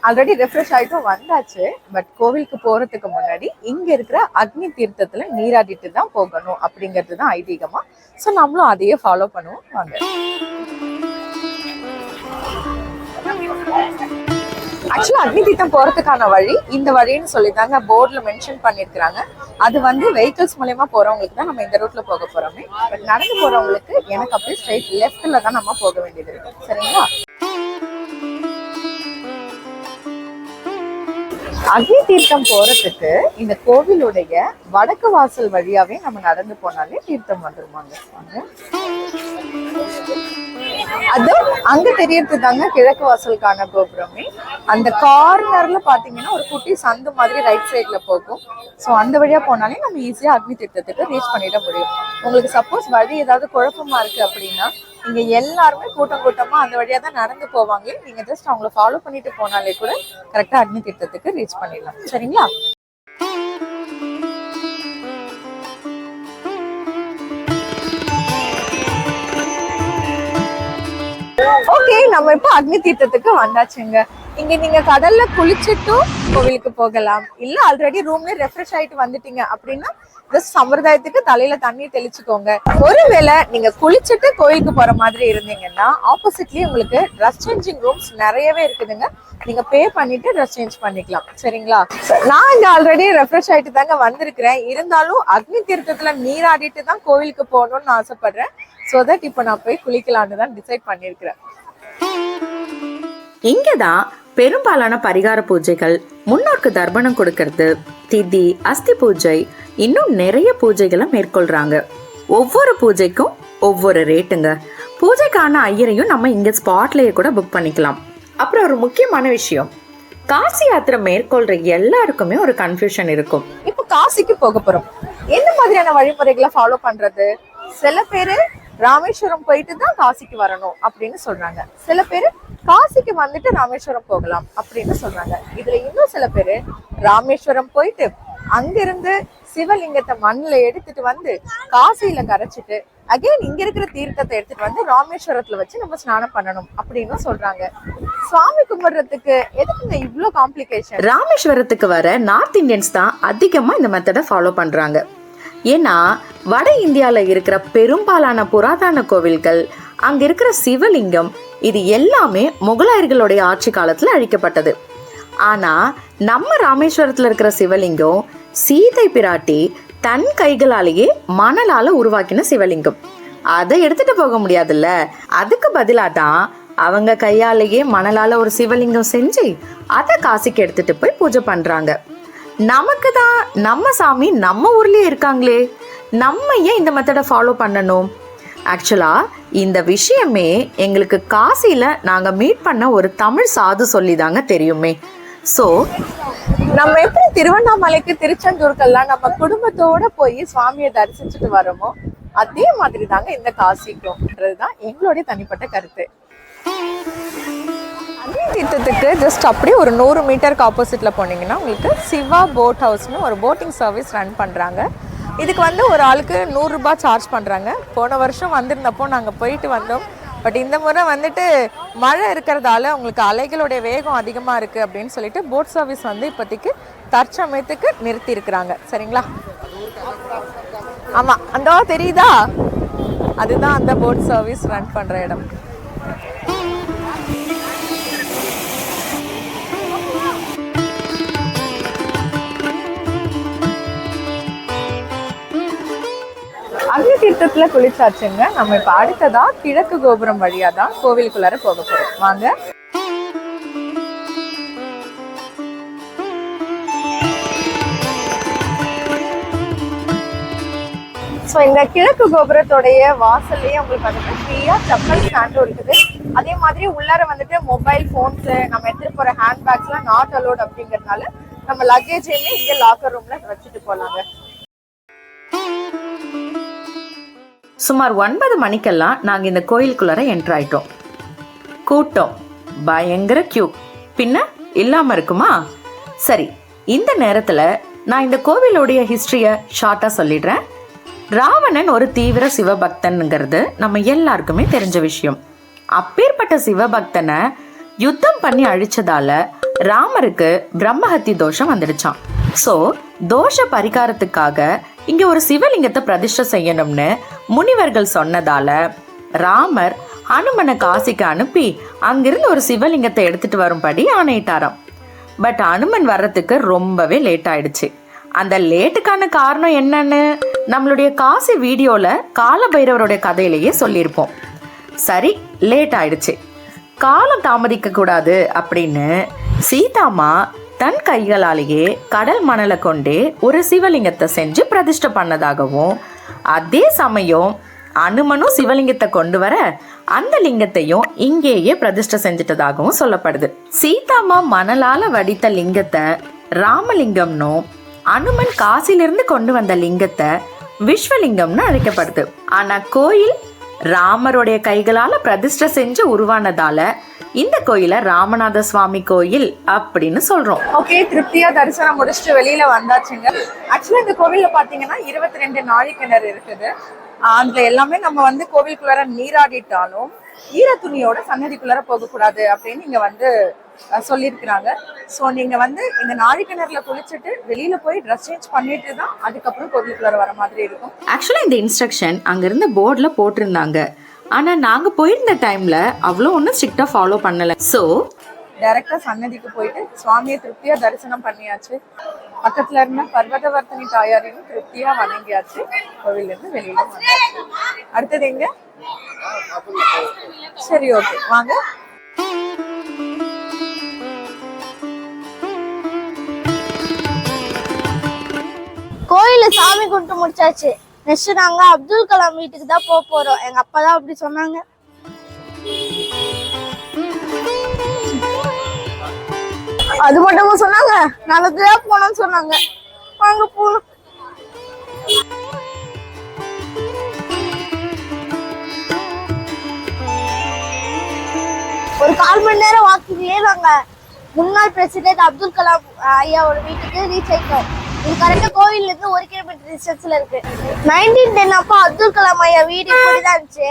ஆல்ரெடி ரெஃப்ரெஷ் ஆயிட்டும் வந்தாச்சு. பட் கோவிலுக்கு போறதுக்கு முன்னாடி இங்க இருக்கிற அக்னி தீர்த்தத்துல நீராடிட்டு தான் போகணும் அப்படிங்கிறது தான் ஐதீகமா. ஸோ நம்மளும் அதையே ஃபாலோ பண்ணுவோம் வாங்க. ஆக்சுவலா அக்னி தீர்த்தம் போறதுக்கான வழி இந்த வழின்னு சொல்லி தாங்க போர்ட்ல மென்ஷன் பண்ணிருக்காங்க. அது வந்து வெஹிக்கிள்ஸ் மூலமா போறவங்களுக்கு தான் நம்ம இந்த ரூட்ல போக போறோமே. பட் நடந்து போறவங்களுக்கு எனக்கு அப்படியே ஸ்ட்ரைட் லெஃப்ட்ல தான் நம்ம போக வேண்டியது இருக்கு. சரிங்களா? அக்னி தீர்த்தம் போறதுக்கு இந்த கோவிலுடைய வடக்கு வாசல் வழியாவே நம்ம நடந்து போனாலே தீர்த்தம் வந்துருமாங்க. அது அங்க தெரியறது தாங்க கிழக்கு வாசலுக்கான கோபுரமே. அந்த கார்னர்ல பாத்தீங்கன்னா ஒரு குட்டி சந்து மாதிரி ரைட் சைட்ல போகும். ஸோ அந்த வழியா போனாலே நம்ம ஈஸியா அக்னி தீர்த்தத்துக்கு ரீச் பண்ணிட முடியும். உங்களுக்கு சப்போஸ் வழி ஏதாவது குழப்பமா இருக்கு அப்படின்னா இங்க எல்லாருமே கூட்டமா அந்த வழியா தான் நடந்து போவாங்க. நீங்க ஜஸ்ட் அவங்களை ஃபாலோ பண்ணிட்டு போனாலே கூட கரெக்டா அக்னி தீர்த்தத்துக்கு ரீச் பண்ணிடலாம். சரிங்களா? ஓகே, நம்ம இப்ப அக்னி தீர்த்தத்துக்கு வந்தாச்சுங்க. இங்க நீங்க கடல்ல குளிச்சுட்டும் கோவிலுக்கு போகலாம். இல்ல ஆல்ரெடி ரூம்ல ரெஃப்ரெஷ் ஆயிட்டு வந்துட்டீங்க அப்படின்னா ஜஸ்ட் சம்பிரதாயத்துக்கு தலையில தண்ணி தெளிச்சுக்கோங்க. ஒருவேளை நீங்க குளிச்சுட்டு கோயிலுக்கு போற மாதிரி இருந்தீங்கன்னா ஆப்போசிட்லயே உங்களுக்கு ட்ரெஸ் சேஞ்சிங் ரூம்ஸ் நிறையவே இருக்குதுங்க. நீங்க பே பண்ணிட்டு ட்ரெஸ் சேஞ்ச் பண்ணிக்கலாம். சரிங்களா? நான் இங்க ஆல்ரெடி ரெஃப்ரெஷ் ஆயிட்டு தாங்க வந்திருக்கிறேன். இருந்தாலும் அக்னி தீர்த்தத்துல நீராடிட்டு தான் கோவிலுக்கு போகணும்னு ஆசைப்படுறேன். ஸோ தட் இப்போ நான் போய் குளிக்கலான்னு தான் டிசைட் பண்ணியிருக்கிறேன். இங்கதான் பெரும்பாலான பரிகார பூஜைகள், முன்னோருக்கு தர்ப்பணம் கொடுக்கறது, திதி, அஸ்தி பூஜை, இன்னும் நிறைய பூஜைகளை மேற்கொள்றாங்க. ஒவ்வொரு பூஜைக்கும் ஒவ்வொரு ரேட்டுங்க. பூஜைக்கான ஐயரையும் நம்ம இங்க ஸ்பாட்லயே கூட புக் பண்ணிக்கலாம். அப்புறம் ஒரு முக்கியமான விஷயம், காசி யாத்திரை மேற்கொள்ற எல்லாருக்குமே ஒரு கன்ஃபியூஷன் இருக்கும். இப்போ காசிக்கு போக போறோம், என்ன மாதிரியான வழிமுறைகளை ஃபாலோ பண்றது? சில பேரு ராமேஸ்வரம் போயிட்டு தான் காசிக்கு வரணும் அப்படின்னு சொல்றாங்க. சில பேரு காசிக்கு வந்துட்டு ராமேஸ்வரம் போகலாம் அப்படின்னு சொல்றாங்க. இதுல இன்னும் சில பேரு ராமேஸ்வரம் போயிட்டு அங்கிருந்து சிவலிங்கத்தை மண்ணுல எடுத்துட்டு வந்து காசியில கரைச்சிட்டு அகைன் இங்க இருக்கிற தீர்த்தத்தை எடுத்துட்டு வந்து ராமேஸ்வரத்துல வச்சு நம்ம ஸ்நானம் பண்ணணும் அப்படின்னு சொல்றாங்க. சுவாமி கும்பிடுறதுக்கு எதுக்குங்க இவ்வளவு காம்ப்ளிகேஷன்? ராமேஸ்வரத்துக்கு வர நார்த் இந்தியன்ஸ் தான் அதிகமா இந்த மெத்தடை ஃபாலோ பண்றாங்க. ஏன்னா வட இந்தியால இருக்கிற பெரும்பாலான புராதன கோவில்கள், அங்க இருக்கிற சிவலிங்கம், இது எல்லாமே முகலாயர்களுடைய ஆட்சி காலத்துல அழிக்கப்பட்டது. ஆனா நம்ம ராமேஸ்வரத்துல இருக்கிற சிவலிங்கம் சீதை பிராட்டி தன் கைகளாலேயே மணலால உருவாக்கின சிவலிங்கம். அதை எடுத்துட்டு போக முடியாதுல்ல. அதுக்கு பதிலாக தான் அவங்க கையாலேயே மணலால ஒரு சிவலிங்கம் செஞ்சு அதை காசிக்கு எடுத்துட்டு போய் பூஜை பண்றாங்க. நமக்கு தான் நம்ம சாமி நம்ம ஊர்லயே இருக்காங்களே, நம்ம ஏன் இந்த மெத்தடை ஃபாலோ பண்ணணும்? ஆக்சுவலா இந்த விஷயமே எங்களுக்கு காசியில நாங்க மீட் பண்ண ஒரு தமிழ் சாது சொல்லி தாங்க தெரியுமே. ஸோ நம்ம எப்படி திருவண்ணாமலைக்கு திருச்செந்தூருக்கெல்லாம் நம்ம குடும்பத்தோட போய் சுவாமியை தரிசிச்சுட்டு வரோமோ அதே மாதிரி தாங்க இந்த காசிக்கும்ன்றதுதான் எங்களுடைய தனிப்பட்ட கருத்து. அதே தீர்த்தத்துக்கு ஜஸ்ட் அப்படியே ஒரு 100 மீட்டருக்கு ஆப்போசிட்ல போனீங்கன்னா உங்களுக்கு சிவா போட் ஹவுஸ்னு ஒரு போட்டிங் சர்வீஸ் ரன் பண்றாங்க. இதுக்கு வந்து ஒரு ஆளுக்கு 100 ரூபாய் சார்ஜ் பண்றாங்க. போன வருஷம் வந்திருந்தப்போ நாங்க போயிட்டு வந்தோம். பட் இந்த முறை வந்துட்டு மழை இருக்கிறதால உங்களுக்கு அலைகளுடைய வேகம் அதிகமா இருக்கு அப்படின்னு சொல்லிட்டு போட் சர்வீஸ் வந்து இப்போதைக்கு தற்சமயத்துக்கு நிறுத்தி இருக்கிறாங்க. சரிங்களா? ஆமா, அந்த தெரியுதா, அதுதான் அந்த போட் சர்வீஸ் ரன் பண்ற இடம். அக்னி தீர்த்தத்துல குளிச்சாச்சுங்க. நம்ம இப்ப அடுத்ததா கிழக்கு கோபுரம் வழியா தான் கோவிலுக்குள்ளார போக போறோம். வாங்க. ஸோ இந்த கிழக்கு கோபுரத்தோடைய வாசல்லையே உங்களுக்கு வந்துட்டு ஃப்ரீயா செப்பல் ஸ்டாண்டும் இருக்குது. அதே மாதிரி உள்ளார வந்துட்டு மொபைல் போன்ஸ், நம்ம எடுத்துட்டு போற ஹேண்ட் பேக்ஸ்லாம் நாட் அலோட் அப்படிங்கறதுனால நம்ம லக்கேஜையுமே இங்க லாக்கர் ரூம்ல வச்சுட்டு போலாங்க. சுமார் 9 மணிக்கெல்லாம் நாங்க இந்த கோயிலுக்குள்ளார என்டர் ஆயிட்டோம். கூட்டம் பயங்கர கியூ, பின்ன இல்லாம இருக்குமா? சரி, இந்த நேரத்துல நான் இந்த கோவிலுடைய ஹிஸ்டரிய ஷார்ட்டா சொல்லிடுறேன். ராவணன் ஒரு தீவிர சிவபக்தன்ங்கிறது நம்ம எல்லாருக்குமே தெரிஞ்ச விஷயம். அப்பேற்பட்ட சிவபக்தனை யுத்தம் பண்ணி அழிச்சதால ராமருக்கு பிரம்மஹத்தி தோஷம் வந்துடுச்சான். ஸோ தோஷ பரிகாரத்துக்காக இங்க ஒரு சிவலிங்கத்தை பிரதிஷ்டை செய்யணும்னு முனிவர்கள் சொன்னதால ராமர் அனுமனை காசிக்கு அனுப்பி அங்கிருந்து ஒரு சிவலிங்கத்தை எடுத்துட்டு வரும்படி ஆணையிட்டாராம். பட் அனுமன் வர்றதுக்கு ரொம்பவே லேட் ஆயிடுச்சு. அந்த லேட்டுக்கான காரணம் என்னன்னு நம்மளுடைய காசி வீடியோல காலபைரவருடைய கதையிலேயே சொல்லியிருப்போம். சரி, லேட் ஆயிடுச்சு, காலம் தாமதிக்க கூடாது அப்படின்னு சீதாமா தன் கைகளாலேயே கடல் மணலை கொண்டே ஒரு சிவலிங்கத்தை செஞ்சு பிரதிஷ்டை பண்ணதாகவும், அதே சமயம் அனுமனும் சிவலிங்கத்தை கொண்டு வர அந்த லிங்கத்தையும் இங்கேயே பிரதிஷ்டை செஞ்சிட்டதாகவும் சொல்லப்படுது. சீதாமா மணலால வடித்த லிங்கத்தை ராமலிங்கம்னும், அனுமன் காசிலிருந்து கொண்டு வந்த லிங்கத்தை விஸ்வலிங்கம்னு அழைக்கப்படுது. ஆனா கோயில் ராமருடைய கைகளால பிரதிஷ்டை செஞ்சு உருவானதால இந்த கோயில ராமநாத சுவாமி கோயில் அப்படின்னு சொல்றோம். ஓகே, திருப்தியா தரிசனம் முடிச்சுட்டு வெளியில வந்தாச்சுங்க. ஆக்சுவலா இந்த கோவில்ல பாத்தீங்கன்னா 22 நாழி கிணறு இருக்குது. அதுல எல்லாமே நம்ம வந்து கோவிலுக்குள்ளார நீராடிட்டாலும் ஈர துணியோட சன்னதிக்குள்ளார போகக்கூடாது அப்படின்னு இங்க வந்து சொல்லியிருக்கிறாங்க. ஸோ நீங்க வந்து இந்த நாழி கிணறுல குளிச்சுட்டு வெளியில போய் ட்ரெஸ் சேஞ்ச் பண்ணிட்டு தான் அதுக்கப்புறம் கோவிலுக்குள்ளார வர மாதிரி இருக்கும். ஆக்சுவலா இந்த இன்ஸ்ட்ரக்ஷன் அங்க இருந்த போர்ட்ல போட்டிருந்தாங்க. ஆனா நாங்க போயிருந்த டைம்ல அவ்வளோ ஒன்றும் ஸ்ட்ரிக்டா ஃபாலோ பண்ணல. ஸோ டைரக்டா சன்னதிக்கு போயிட்டு சுவாமியை திருப்தியா தரிசனம் பண்ணியாச்சு. பக்கத்துல இருந்த பர்வதவர்த்தினி தாயாரையும் திருப்தியா வணங்கியாச்சு. கோவில்ல இருந்து வெளியில வந்தாச்சு. அடுத்தது எங்க? சரி, ஓகே, வாங்க. கோயில சாமி கும்பிட்டு முடிச்சாச்சு. நெக்ஸ்ட் நாங்க அப்துல் கலாம் வீட்டுக்கு தான் போக போறோம். எங்க அப்பா தான் அப்படி சொன்னாங்க. அது மட்டுமா சொன்னாங்க? நல்லதுயா போனோம்னு சொன்னாங்க. வாங்க போனோம். ஒரு 1/4 மணி நேரம் வாக்கிங்லயே நாங்க முன்னாள் பிரசிடென்ட் அப்துல் கலாம் ஐயாவோட வீட்டுக்கு ரீச் ஆயிட்டோம். இது கரெக்டா கோவில்ல இருந்து 1 கிலோமீட்டர் டிஸ்டன்ஸ்ல இருக்கு. 1910 அப்போ அப்துல் கலாம் ஐயா வீடு இப்படிதான் இருந்துச்சு.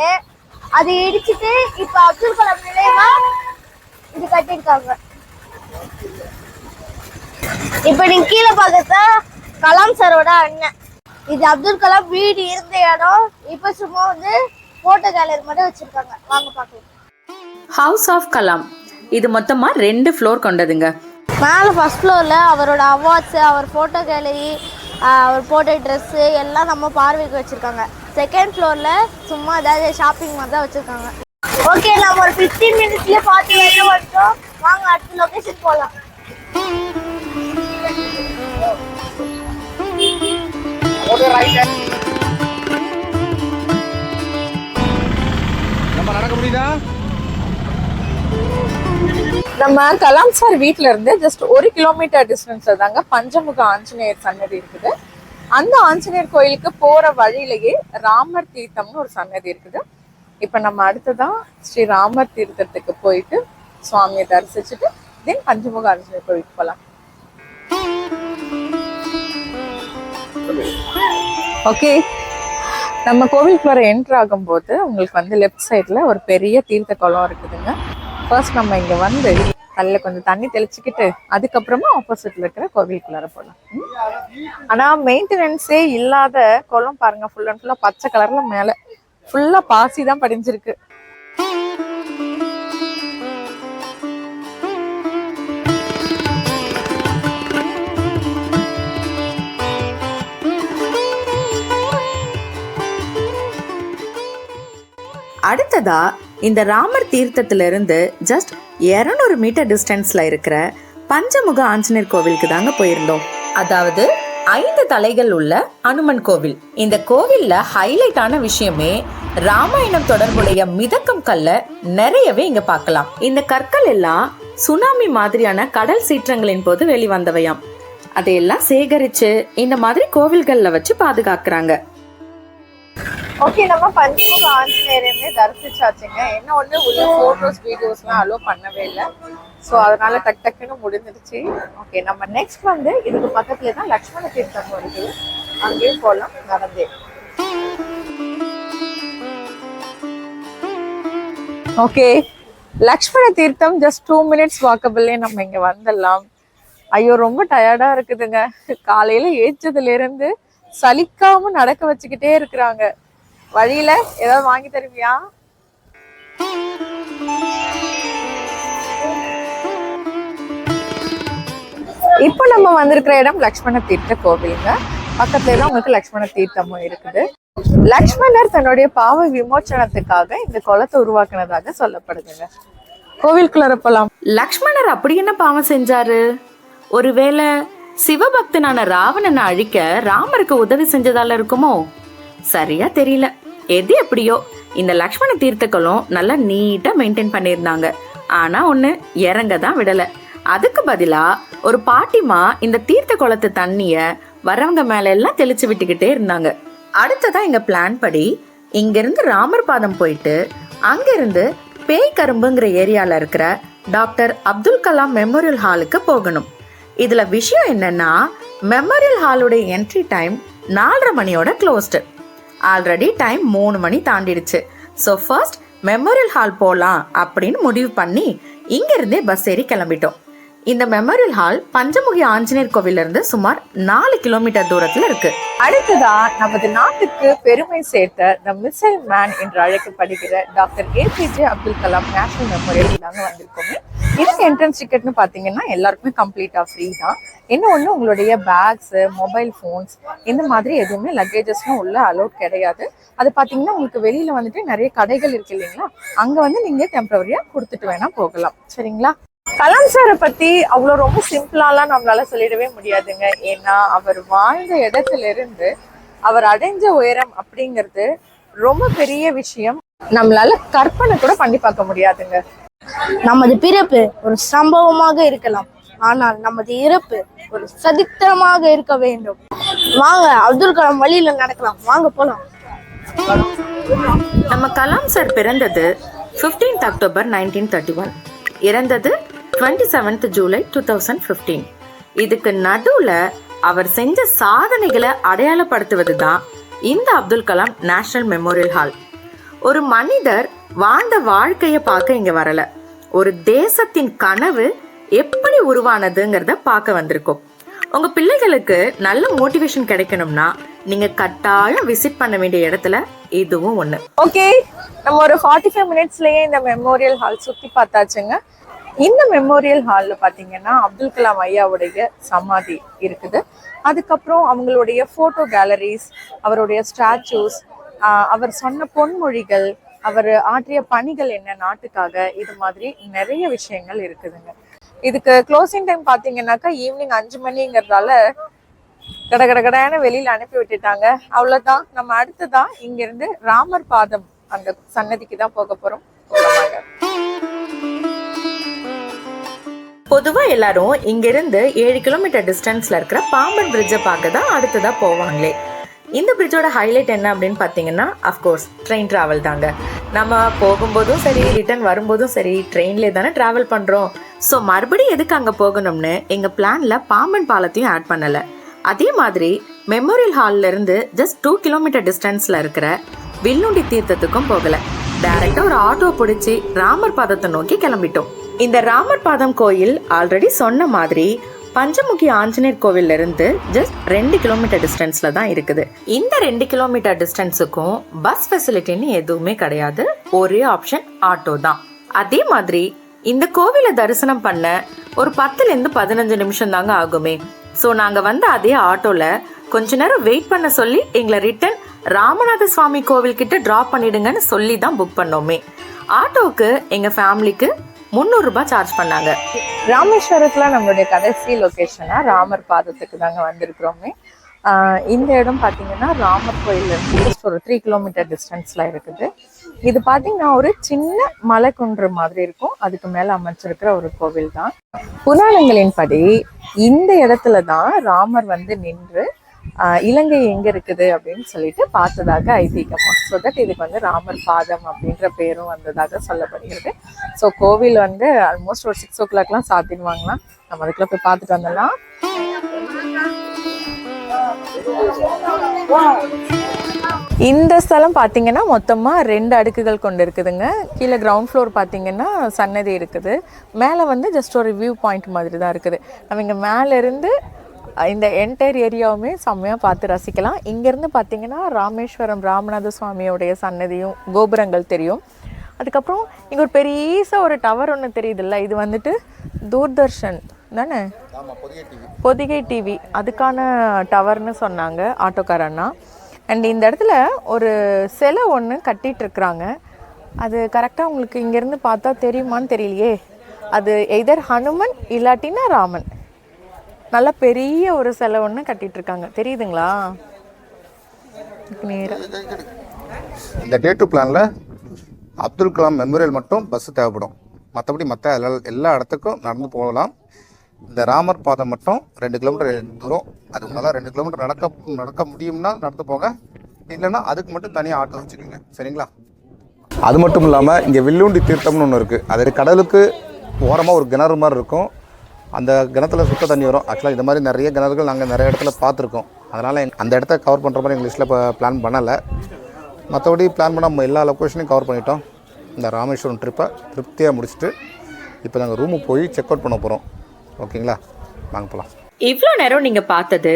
அதை இடிச்சிட்டு இப்ப அப்துல் கலாம் நிலையமா இது கட்டிருக்காங்க. இப்ப நீங்க கீழே பார்க்கறத கலாம் சாரோட அண்ணன். இது அப்துல் கலாம் வீடு இருந்த இடம். இப்ப சும்மா வந்து போட்டோ கேலரி மட்டும் வச்சிருக்காங்க. வாங்க பாக்கலாம். ஹவுஸ் ஆஃப் கலாம் இது மொத்தமா 2 ஃப்ளோர் கொண்டதுங்க. மேலே ஃபர்ஸ்ட் ஃப்ளோரில் அவரோட அவார்ட்ஸு, அவர் ஃபோட்டோ கேலரி, அவர் போட்ட ட்ரெஸ்ஸு எல்லாம் நம்ம பார்வைக்கு வச்சுருக்காங்க. செகண்ட் ஃப்ளோர்ல சும்மா ஏதாவது ஷாப்பிங் மாதிரி தான் வச்சிருக்காங்க. ஓகே, நம்ம ஒரு 15 மினிட்ஸ்ல பார்த்து வெளில வந்துட்டோம். வாங்க அடுத்த லொகேஷன் போலாம். நம்ம நடக்க முடியுதா? நம்ம கலாம் சார் வீட்ல இருந்து ஜஸ்ட் 1 கிலோமீட்டர் டிஸ்டன்ஸ்ல தாங்க பஞ்சமுக ஆஞ்சநேயர் சன்னதி இருக்குது. அந்த ஆஞ்சநேயர் கோயிலுக்கு போற வழியிலேயே ராமர் தீர்த்தம்னு ஒரு சன்னதி இருக்குது. இப்ப நம்ம அடுத்ததான் ஸ்ரீ ராமர் தீர்த்தத்துக்கு போயிட்டு சுவாமியை தரிசிச்சுட்டு தென் பஞ்சமுக ஆஞ்சநேயர் கோயிலுக்கு போலாம். ஓகே, நம்ம கோவிலுக்குள்ள என்ட்ரு ஆகும்போது உங்களுக்கு வந்து லெஃப்ட் சைட்ல ஒரு பெரிய தீர்த்த குளம் இருக்குதுங்க. ஃபர்ஸ்ட் நம்ம இங்க வந்து கல்ல கொஞ்சம் தண்ணி தெளிச்சுக்கிட்டு அதுக்கப்புறமா ஆப்போசிட்ல இருக்கிற கோவிலுக்குள்ளார போகலாம். ஆனா மெயின்டெனன்ஸே இல்லாத குளம் பாருங்க, ஃபுல் அண்ட் ஃபுல்லா பச்சை கலர்ல மேல ஃபுல்லா பாசி தான் படிஞ்சிருக்கு. அடுத்ததா இந்த ராமர் தீர்த்தத்துல இருந்து ஜஸ்ட் 200 மீட்டர் டிஸ்டன்ஸ்ல இருக்கிற பஞ்சமுக ஆஞ்சநேயர் கோவிலுக்கு தாங்க போயிருந்தோம். அதாவது 5 தலைகள் உள்ள அனுமன் கோவில். இந்த கோவில்ல ஹைலைட்டான விஷயமே ராமாயணம் தொடர்புடைய மிதக்கும் கல்ல நிறையவே இங்க பார்க்கலாம். இந்த கற்கள் எல்லாம் சுனாமி மாதிரியான கடல் சீற்றங்களின் போது வெளிவந்தவையாம். அதையெல்லாம் சேகரிச்சு இந்த மாதிரி கோவில்கள்ல வச்சு பாதுகாக்கிறாங்க. ஓகே, நம்ம பஞ்சமுக ஆஞ்சநேயரையுமே தரிசிச்சாச்சுங்க. என்ன ஒண்ணு உள்ள போட்டோஸ் வீடியோஸ்லாம் அலோ பண்ணவே இல்லை. ஸோ அதனால டக்குன்னு முடிஞ்சிருச்சு. ஓகே, நம்ம நெக்ஸ்ட் வந்து இதுக்கு பக்கத்துல தான் லக்ஷ்மண தீர்த்தம் வருது. அங்கேயும் போகலாம் நடந்தே. ஓகே, லக்ஷ்மண தீர்த்தம் ஜஸ்ட் 2 மினிட்ஸ் வாக்கபிள்லே நம்ம இங்க வந்துடலாம். ஐயோ, ரொம்ப டயர்டா இருக்குதுங்க. காலையில ஏச்சதுல இருந்து சலிக்காம நடக்க வச்சுக்கிட்டே இருக்கிறாங்க. வழியில ஏதாவது வாங்கி தருவியா? இப்போ நம்ம வந்திருக்கிற இடம் லக்ஷ்மண தீர்த்த கோவிலுங்க. பக்கத்துல தான் உங்களுக்கு லக்ஷ்மண தீர்த்தமும் இருக்குது. லக்ஷ்மணர் தன்னுடைய பாவ விமோச்சனத்துக்காக இந்த குளத்தை உருவாக்குனதாக சொல்லப்படுதுங்க. கோவிலுக்குள்ள போலாம். லக்ஷ்மணர் அப்படி என்ன பாவம் செஞ்சாரு? ஒருவேளை சிவபக்தனான ராவணனை அழிக்க ராமருக்கு உதவி செஞ்சதால இருக்குமோ? சரியா தெரியல. எது எப்படியோ இந்த லக்ஷ்மண தீர்த்தங்களும் நல்லா நீட்டா மெயின்டைன் பண்ணியிருந்தாங்க. ஆனா ஒண்ணு, இறங்க தான் விடல. அதுக்கு பதிலா ஒரு பாட்டிமா இந்த தீர்த்த குளத்து தண்ணிய வரவங்க மேல எல்லாம் தெளிச்சு விட்டுக்கிட்டே இருந்தாங்க. அடுத்ததா எங்க பிளான் படி இங்கிருந்து ராமர் பாதம் போயிட்டு அங்கிருந்து பேய் கரும்புங்கிற ஏரியால இருக்கிற டாக்டர் அப்துல் கலாம் மெமோரியல் ஹாலுக்கு போகணும். இதுல விஷயம் என்னன்னா, மெமோரியல் ஹாலுடைய என்ட்ரி டைம் 4:30 மணியோட க்ளோஸ்டு. ஆல்ரெடி டைம் 3 மணி தாண்டிடுச்சு. ஸோ ஃபர்ஸ்ட் மெமோரியல் ஹால் போகலாம் அப்படின்னு முடிவு பண்ணி இங்கிருந்தே பஸ் ஏறி கிளம்பிட்டோம். இந்த மெமோரியல் ஹால் பஞ்சமுகி ஆஞ்சநேயர் கோவில்ல இருந்து சுமார் 4 கிலோமீட்டர் தூரத்துல இருக்கு. அடுத்ததா நமது நாட்டுக்கு பெருமை சேர்த்த த மிசைல் மேன் என்று அழைக்கப்படுகிற doctor APJ Abdul Kalam national memorial தாங்க வந்திருக்கோங்க. இதுக்கு என்ட்ரன்ஸ் டிக்கெட்னு பார்த்தீங்கன்னா எல்லாருக்குமே கம்ப்ளீட்டாக ஃப்ரீ தான். என்ன ஒன்று, உங்களுடைய பேக்ஸு, மொபைல் ஃபோன்ஸ் இந்த மாதிரி எதுவுமே லக்கேஜஸ்லாம் உள்ள அலோட் கிடையாது. அது பார்த்தீங்கன்னா உங்களுக்கு வெளியில் வந்துட்டு நிறைய கடைகள் இருக்கு இல்லைங்களா, அங்கே வந்து நீங்கள் டெம்பரவரியாக கொடுத்துட்டு வேணால் போகலாம். சரிங்களா? கலாம் சாரை பற்றி அவ்வளோ ரொம்ப சிம்பிளாலாம் நம்மளால சொல்லிடவே முடியாதுங்க. ஏன்னா அவர் வாழ்ந்த இடத்துல இருந்து அவர் அடைஞ்ச உயரம் அப்படிங்கிறது ரொம்ப பெரிய விஷயம். நம்மளால கற்பனை கூட பண்ணி பார்க்க முடியாதுங்க. நமது பிறப்பு ஒரு சம்பவமாக இருக்கலாம், ஆனால் நமது இறப்பு ஒரு சரித்திரமாக இருக்க வேண்டும். வாங்க அப்துல் கலாம் வழியில நடக்கலாம், வாங்க போலாம். நம்ம கலாம் சார் பிறந்தது 15th அக்டோபர் 1931, இறந்தது 27th ஜூலை 2015. இதுக்கு நடுவுல அவர் செஞ்ச சாதனைகளை அடையாளப்படுத்துவது தான் இந்த Abdul Kalam national memorial hall. ஒரு மனிதர் வாழ்ந்த வாழ்க்கைய பார்க்க இங்க வரல, ஒரு தேசத்தின் கனவு எப்படி உருவானதுங்கிறத பார்க்க வந்திருக்கோம். உங்க பிள்ளைகளுக்கு நல்ல மோட்டிவேஷன் கிடைக்கணும்னா நீங்க கட்டாயம் விசிட் பண்ண வேண்டிய இடத்துல இதுவும் ஒண்ணு. ஓகே, நம்ம ஒரு 45 மினிட்ஸ்லயே இந்த மெமோரியல் ஹால் சுத்தி பார்த்தாச்சுங்க. இந்த மெமோரியல் ஹால்ல பாத்தீங்கன்னா அப்துல் கலாம் ஐயாவுடைய சமாதி இருக்குது. அதுக்கப்புறம் அவங்களுடைய போட்டோ கேலரிஸ், அவருடைய ஸ்டாச்சூஸ், அவர் சொன்ன பொன்மொழிகள், அவர் ஆற்றிய பணிகள் என்ன நாட்டுக்காக, இது மாதிரி நிறைய விஷயங்கள் இருக்குதுங்க. இதுக்கு க்ளோசிங் டைம் பார்த்தீங்கன்னாக்கா ஈவினிங் 5 மணிங்கிறதால கடகடகடான வெளியில அனுப்பி விட்டுட்டாங்க. அவ்வளவுதான். நம்ம அடுத்ததான் இங்கிருந்து ராமர் பாதம் அந்த சன்னதிக்கு தான் போக போறோம். பொதுவா எல்லாரும் இங்கிருந்து 7 கிலோமீட்டர் டிஸ்டன்ஸ்ல இருக்கிற பாம்பன் பிரிட்ஜை பார்க்க தான் அடுத்ததா போவாங்களே. இந்த பிரிட்ஜோட ஹைலைட் என்ன அப்படின்னு பார்த்தீங்கன்னா அஃப்கோர்ஸ் ட்ரெயின் டிராவல் தாங்க. நம்ம போகும்போதும் சரி ரிட்டர்ன் வரும்போதும் சரி ட்ரெயின்லேயே தானே ட்ராவல் பண்ணுறோம். ஸோ மறுபடியும் எதுக்கு அங்கே போகணும்னு எங்கள் பிளானில் பாம்பன் பாலத்தையும் ஆட் பண்ணலை. அதே மாதிரி மெமோரியல் ஹாலில் இருந்து ஜஸ்ட் 2 கிலோமீட்டர் டிஸ்டன்ஸில் இருக்கிற வில்லுண்டி தீர்த்தத்துக்கும் போகலை. டைரெக்டாக ஒரு ஆட்டோ பிடிச்சி ராமர் பாதத்தை நோக்கி கிளம்பிட்டோம். இந்த ராமர் பாதம் கோயில் ஆல்ரெடி சொன்ன மாதிரி பஞ்சமுகி ஆஞ்சநேயர் கோவில்ல இருந்து ஜஸ்ட் 2 கிலோமீட்டர் டிஸ்டன்ஸ்ல தான் இருக்குது. இந்த 2 கிலோமீட்டர் டிஸ்டன்ஸுக்கும் பஸ் ஃபெசிலிட்டின்னு எதுவுமே கிடையாது. ஒரே ஆப்ஷன் ஆட்டோ தான். அதே மாதிரி இந்த கோவிலை தரிசனம் பண்ண ஒரு 10லேருந்து 15 நிமிஷம் தாங்க ஆகுமே. ஸோ நாங்கள் வந்து அதே ஆட்டோல கொஞ்ச நேரம் வெயிட் பண்ண சொல்லி எங்களை ரிட்டர்ன் ராமநாத சுவாமி கோவில் கிட்ட ட்ராப் பண்ணிடுங்கன்னு சொல்லி தான் புக் பண்ணோமே. ஆட்டோவுக்கு எங்க ஃபேமிலிக்கு 300 ரூபாய் சார்ஜ் பண்ணாங்க. ராமேஸ்வரத்துல நம்மளுடைய கடைசி லொகேஷனா ராமர் பாதத்துக்கு தாங்க வந்திருக்கிறோமே. இந்த இடம் பார்த்தீங்கன்னா ராமர் கோயில்ல இருந்து ஜஸ்ட் ஒரு 3 கிலோமீட்டர் டிஸ்டன்ஸ்ல இருக்குது. இது பார்த்தீங்கன்னா ஒரு சின்ன மலை குன்று மாதிரி இருக்கும். அதுக்கு மேல அமைச்சிருக்கிற ஒரு கோவில் தான். புராணங்களின்படி இந்த இடத்துல தான் ராமர் வந்து நின்று இலங்கை எங்க இருக்குது அப்படின்னு சொல்லிட்டு பார்த்ததாக ஐதீகமா. ஸோ தட் இதுக்கு வந்து ராமர் பாதம் அப்படின்ற பேரும் வந்ததாக சொல்லப்படுகிறது. ஸோ கோவில் வந்து ஆல்மோஸ்ட் ஒரு 6 o'clockலாம் சாத்திடுவாங்களாம். நம்ம அதுக்குள்ள போய் பார்த்துட்டு வந்துடலாம். இந்த ஸ்தலம் பார்த்தீங்கன்னா மொத்தமாக 2 அடுக்குகள் கொண்டு இருக்குதுங்க. கீழே கிரவுண்ட் ஃப்ளோர் பார்த்தீங்கன்னா சன்னதி இருக்குது. மேலே வந்து ஜஸ்ட் ஒரு வியூ பாயிண்ட் மாதிரி தான் இருக்குது. நம்ம இங்கே மேலே இருந்து இந்த என்டையர் ஏரியாவுமே செம்மையாக பார்த்து ரசிக்கலாம். இங்கேருந்து பார்த்தீங்கன்னா ராமேஸ்வரம் ராமநாத சுவாமியோடைய சன்னதியும் கோபுரங்கள் தெரியும். அதுக்கப்புறம் இங்கே ஒரு பெரிய ஒரு டவர் ஒன்று தெரியுதுல்ல, இது வந்துட்டு தூர்தர்ஷன் தானே, பொதிகை டிவி அதுக்கான டவர்னு சொன்னாங்க ஆட்டோக்காரண்ணா. அண்ட் இந்த இடத்துல ஒரு சிலை ஒன்று கட்டிகிட்ருக்குறாங்க. அது கரெக்டாக உங்களுக்கு இங்கேருந்து பார்த்தா தெரியுமான்னு தெரியலையே. அது எய்தர் ஹனுமன் இல்லாட்டினா ராமன். நல்ல பெரிய ஒரு சிலை ஒன்று கட்டிட்டு இருக்காங்க, தெரியுதுங்களா? இந்த டே 2 பிளானில் அப்துல் கலாம் மெமோரியல் மட்டும் பஸ் தேவைப்படும். மற்றபடி மற்ற எல்லா இடத்துக்கும் நடந்து போகலாம். இந்த ராமர் பாதம் மட்டும் 2 கிலோமீட்டர் தூரம். அதுக்கு மேலே 2 கிலோமீட்டர் நடக்க முடியும்னா நடந்து போங்க, இல்லைன்னா அதுக்கு மட்டும் தனியாக ஆட்டோ வச்சுக்கோங்க. சரிங்களா? அது மட்டும் இல்லாமல் இங்கே வில்லுண்டி தீர்த்தம்னு ஒன்று இருக்குது. அது கடலுக்கு ஓரமாக ஒரு கிணறு மாதிரி இருக்கும். அந்த கிணத்துல சுத்த தண்ணி வரும். ஆக்சுவலாக இந்த மாதிரி நிறைய கிணறுகள் நாங்கள் நிறைய இடத்துல பார்த்துருக்கோம். அதனால் அந்த இடத்த கவர் பண்ணுற மாதிரி எங்கள் லிஸ்ட்டில் இப்போ பிளான் பண்ணலை. மற்றபடி பிளான் பண்ண நம்ம எல்லா லொக்கேஷனையும் கவர் பண்ணிட்டோம். இந்த ராமேஸ்வரம் ட்ரிப்பை திருப்தியாக முடிச்சுட்டு இப்போ நாங்கள் ரூமுக்கு போய் செக் அவுட் பண்ண போகிறோம். ஓகேங்களா? வாங்க போகலாம். இவ்வளோ நேரம் நீங்கள் பார்த்தது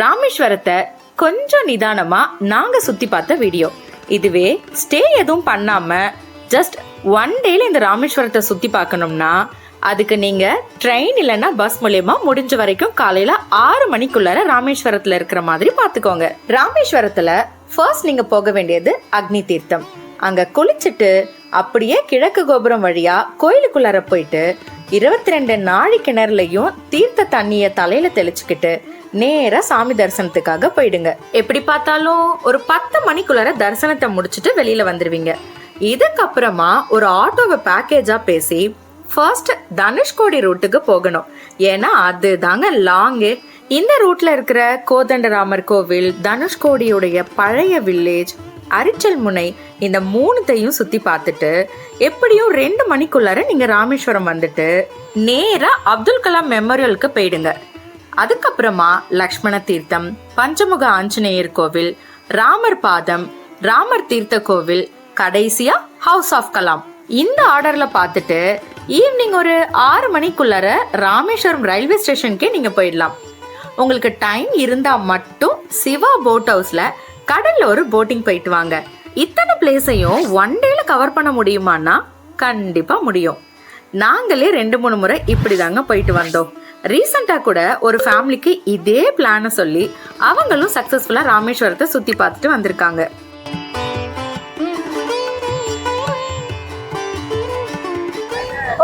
ராமேஸ்வரத்தை கொஞ்சம் நிதானமாக நாங்கள் சுற்றி பார்த்த வீடியோ. இதுவே ஸ்டே எதுவும் பண்ணாமல் ஜஸ்ட் 1 டேல இந்த ராமேஸ்வரத்தை சுற்றி பார்க்கணும்னா அதுக்கு நீங்கள் ட்ரெயின் இல்லைன்னா பஸ் மூலயமா முடிஞ்ச வரைக்கும் காலையில் 6 மணிக்குள்ளார ராமேஸ்வரத்தில் இருக்கிற மாதிரி பார்த்துக்கோங்க. ராமேஸ்வரத்தில் ஃபர்ஸ்ட் நீங்கள் போக வேண்டியது அக்னி தீர்த்தம். அங்கே குளிச்சுட்டு அப்படியே கிழக்கு கோபுரம் வழியாக கோயிலுக்குள்ளார போயிட்டு 22 நாழி கிணறுலையும் தீர்த்த தண்ணியை தலையில் தெளிச்சுக்கிட்டு நேராக சாமி தரிசனத்துக்காக போயிடுங்க. எப்படி பார்த்தாலும் ஒரு 10 மணிக்குள்ளார தரிசனத்தை முடிச்சுட்டு வெளியில் வந்துடுவீங்க. இதுக்கப்புறமா ஒரு ஆட்டோவை பேக்கேஜாக பேசி ஃபர்ஸ்ட் தனுஷ்கோடி ரூட்டுக்கு போகணும். ஏன்னா அது தாங்க லாங்கு. இந்த ரூட்ல இருக்கிற கோதண்டராமர் கோவில், தனுஷ்கோடியுடைய பழைய வில்லேஜ், அரிச்சல் முனை, இந்த 3த்தையும் சுத்தி பார்த்துட்டு எப்படியும் 2 மணிக்குள்ளார நீங்க ராமேஸ்வரம் வந்துட்டு நேரா அப்துல் கலாம் மெமோரியலுக்கு போயிடுங்க. அதுக்கப்புறமா லக்ஷ்மண தீர்த்தம், பஞ்சமுக ஆஞ்சநேயர் கோவில், ராமர் பாதம், ராமர் தீர்த்த கோவில், கடைசியா ஹவுஸ் ஆஃப் கலாம். இந்த ஆர்டர்ல பார்த்துட்டு ஈவினிங் ஒரு 6 மணிக்குள்ளார ராமேஸ்வரம் ரயில்வே ஸ்டேஷனுக்கே நீங்க போயிடலாம். உங்களுக்கு டைம் இருந்தா மட்டும் சிவா போட் ஹவுஸ்ல கடல்ல ஒரு போட்டிங் போயிட்டு வாங்க. இத்தனை பிளேஸையும் 1 டேல கவர் பண்ண முடியுமான்னா கண்டிப்பா முடியும். நாங்களே 2-3 முறை இப்படி தாங்க போயிட்டு வந்தோம். ரீசெண்டா கூட ஒரு ஃபேமிலிக்கு இதே பிளான சொல்லி அவங்களும் சக்சஸ்ஃபுல்லா ராமேஸ்வரத்தை சுத்தி பார்த்துட்டு வந்திருக்காங்க.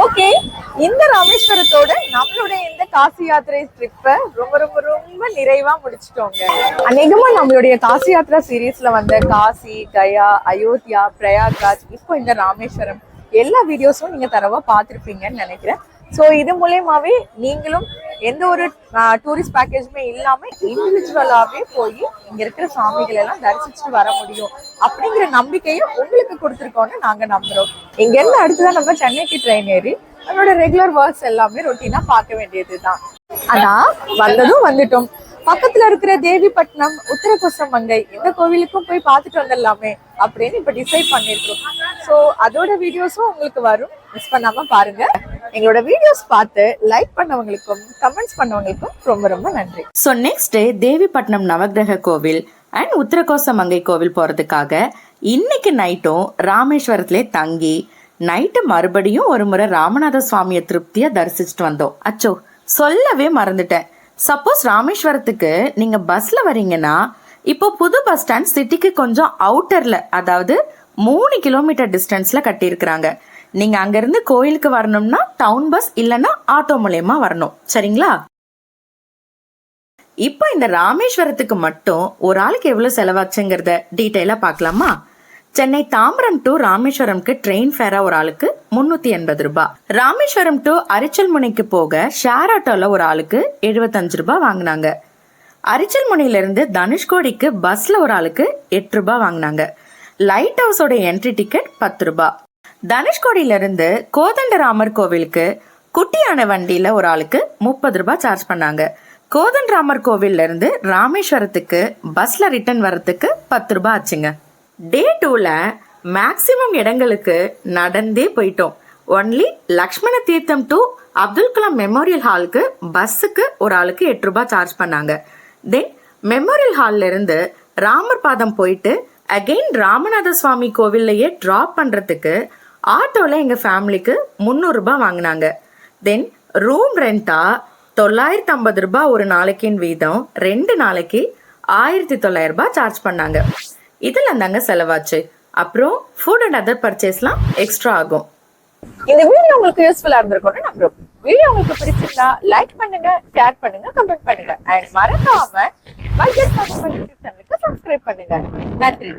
ஓகே, இந்த ராமேஸ்வரத்தோட நம்மளுடைய இந்த காசி யாத்திரை ட்ரிப்பை ரொம்ப ரொம்ப ரொம்ப நிறைவா முடிச்சிட்டோங்க. அநேகமா நம்மளுடைய காசி யாத்ரா சீரீஸ்ல வந்த காசி, கயா, அயோத்தியா, பிரயாக்ராஜ், இப்போ இந்த ராமேஸ்வரம் எல்லா வீடியோஸும் நீங்க தரவா பார்த்துருப்பீங்கன்னு நினைக்கிறேன். ஸோ இது மூலயமாவே நீங்களும் எந்த ஒரு டூரிஸ்ட் பேக்கேஜுமே இல்லாம இண்டிவிஜுவலாவே போய் இங்க இருக்கிற சாமிகள் எல்லாம் தரிசிச்சுட்டு வர முடியும் அப்படிங்கிற நம்பிக்கையும் உங்களுக்கு கொடுத்துருக்கோன்னு நாங்க நம்புறோம். இங்க இருந்து அடுத்ததான் நம்ம சென்னைக்கு ட்ரெயின் ஏறி நம்மளோட ரெகுலர் ஒர்க்ஸ் எல்லாமே ரொட்டீனா பார்க்க வேண்டியதுதான். ஆனா வந்ததும் வந்துட்டோம். பக்கத்துல இருக்கிற தேவிப்பட்டினம், உத்தரகோசமங்கை இந்த கோவிலுக்கும் போய் பார்த்துட்டு வந்துடலாமே அப்படின்னு இப்ப டிசைட் பண்ணிருக்கோம். ஸோ அதோட வீடியோஸும் உங்களுக்கு வரும், மிஸ் பண்ணாம பாருங்க. எங்களோட வீடியோஸ் பார்த்து லைக் பண்ணவங்களுக்கும் கமெண்ட்ஸ் பண்ணவங்களுக்கும் ரொம்ப ரொம்ப நன்றி. ஸோ நெக்ஸ்ட் டே தேவிப்பட்டினம் நவகிரக கோவில் அண்ட் உத்தரகோசமங்கை கோவில் போறதுக்காக இன்னைக்கு நைட்டும் ராமேஸ்வரத்திலே தங்கி நைட்டு மறுபடியும் ஒரு முறை ராமநாத சுவாமியை திருப்தியா தரிசிச்சுட்டு வந்தோம். அச்சோ, சொல்லவே மறந்துட்டேன். சப்போஸ் ராமேஸ்வரத்துக்கு நீங்க பஸ்ல வரீங்கன்னா இப்போ புது பஸ் ஸ்டாண்ட் சிட்டிக்கு கொஞ்சம் அவுட்டர்ல, அதாவது 3 கிலோமீட்டர் டிஸ்டன்ஸ்ல கட்டியிருக்கிறாங்க. நீங்க அங்கிருந்து கோயிலுக்கு வரணும்னா டவுன் பஸ் இல்லைன்னா ஆட்டோ மூலயமா வரணும். சரிங்களா? இப்போ இந்த ராமேஸ்வரத்துக்கு மட்டும் ஒரு ஆளுக்கு எவ்வளவு செலவாச்சுங்கிறத டீட்டெயிலா பார்க்கலாமா? சென்னை தாம்பரம் டு ராமேஸ்வரம்க்கு ட்ரெயின் ஃபேரா ஒரு ஆளுக்கு 380 ரூபாய். ராமேஸ்வரம் டு அரிச்சல்முனைக்கு போக ஷேர் ஆட்டோல ஒரு ஆளுக்கு 75 ரூபாய் வாங்கினாங்க. அரிச்சல்முனையில இருந்து தனுஷ்கோடிக்கு பஸ்ல ஒரு ஆளுக்கு 8 ரூபாய் வாங்கினாங்க. லைட் ஹவுஸோட என்ட்ரி டிக்கெட் 10 ரூபாய். தனுஷ்கோடியில இருந்து கோதண்டராமர் கோவிலுக்கு குட்டியான வண்டியில ஒரு ஆளுக்கு 30 ரூபாய் சார்ஜ் பண்ணாங்க. கோதண்டராமர் கோவில்ல இருந்து ராமேஸ்வரத்துக்கு பஸ்ல ரிட்டர்ன் வரத்துக்கு 10 ரூபாய் ஆச்சுங்க. டே 2ல மேக்சிமம் இடங்களுக்கு நடந்தே போயிட்டோம். ஒன்லி லக்ஷ்மண தீர்த்தம் டு அப்துல் கலாம் மெமோரியல் ஹாலுக்கு பஸ்ஸுக்கு ஒரு ஆளுக்கு 8 ரூபாய் சார்ஜ் பண்ணாங்க. தென் மெமோரியல் ஹால்ல இருந்து ராமர் பாதம் போயிட்டு அகெயின் ராமநாத சுவாமி கோவில்லையே டிராப் பண்றதுக்கு ஆட்டோல எங்க ஃபேமிலிக்கு 300 ரூபாய் வாங்கினாங்க. தென் ரூம் ரெண்டா 950 ரூபாய் ஒரு நாளைக்கின் வீதம் 2 நாளைக்கு 1900 ரூபாய் சார்ஜ் பண்ணாங்க. இதுல தாங்க செலவாச்சு. அப்புறம் ஃபுட் அண்ட் அதர் பர்ச்சேஸ்லாம் எக்ஸ்ட்ரா ஆகும். இந்த வீடியோ உங்களுக்கு யூஸ்ஃபுல்லா இருந்திருக்கும்னு நம்புறோம். வீடியோ உங்களுக்கு பிடிச்சிருந்தா லைக் பண்ணுங்க, ஷேர் பண்ணுங்க, கமெண்ட் பண்ணுங்க அண்ட் மறக்காம பட்ஜெட் சேனலுக்கு சப்ஸ்கிரைப் பண்ணுங்க. நன்றி.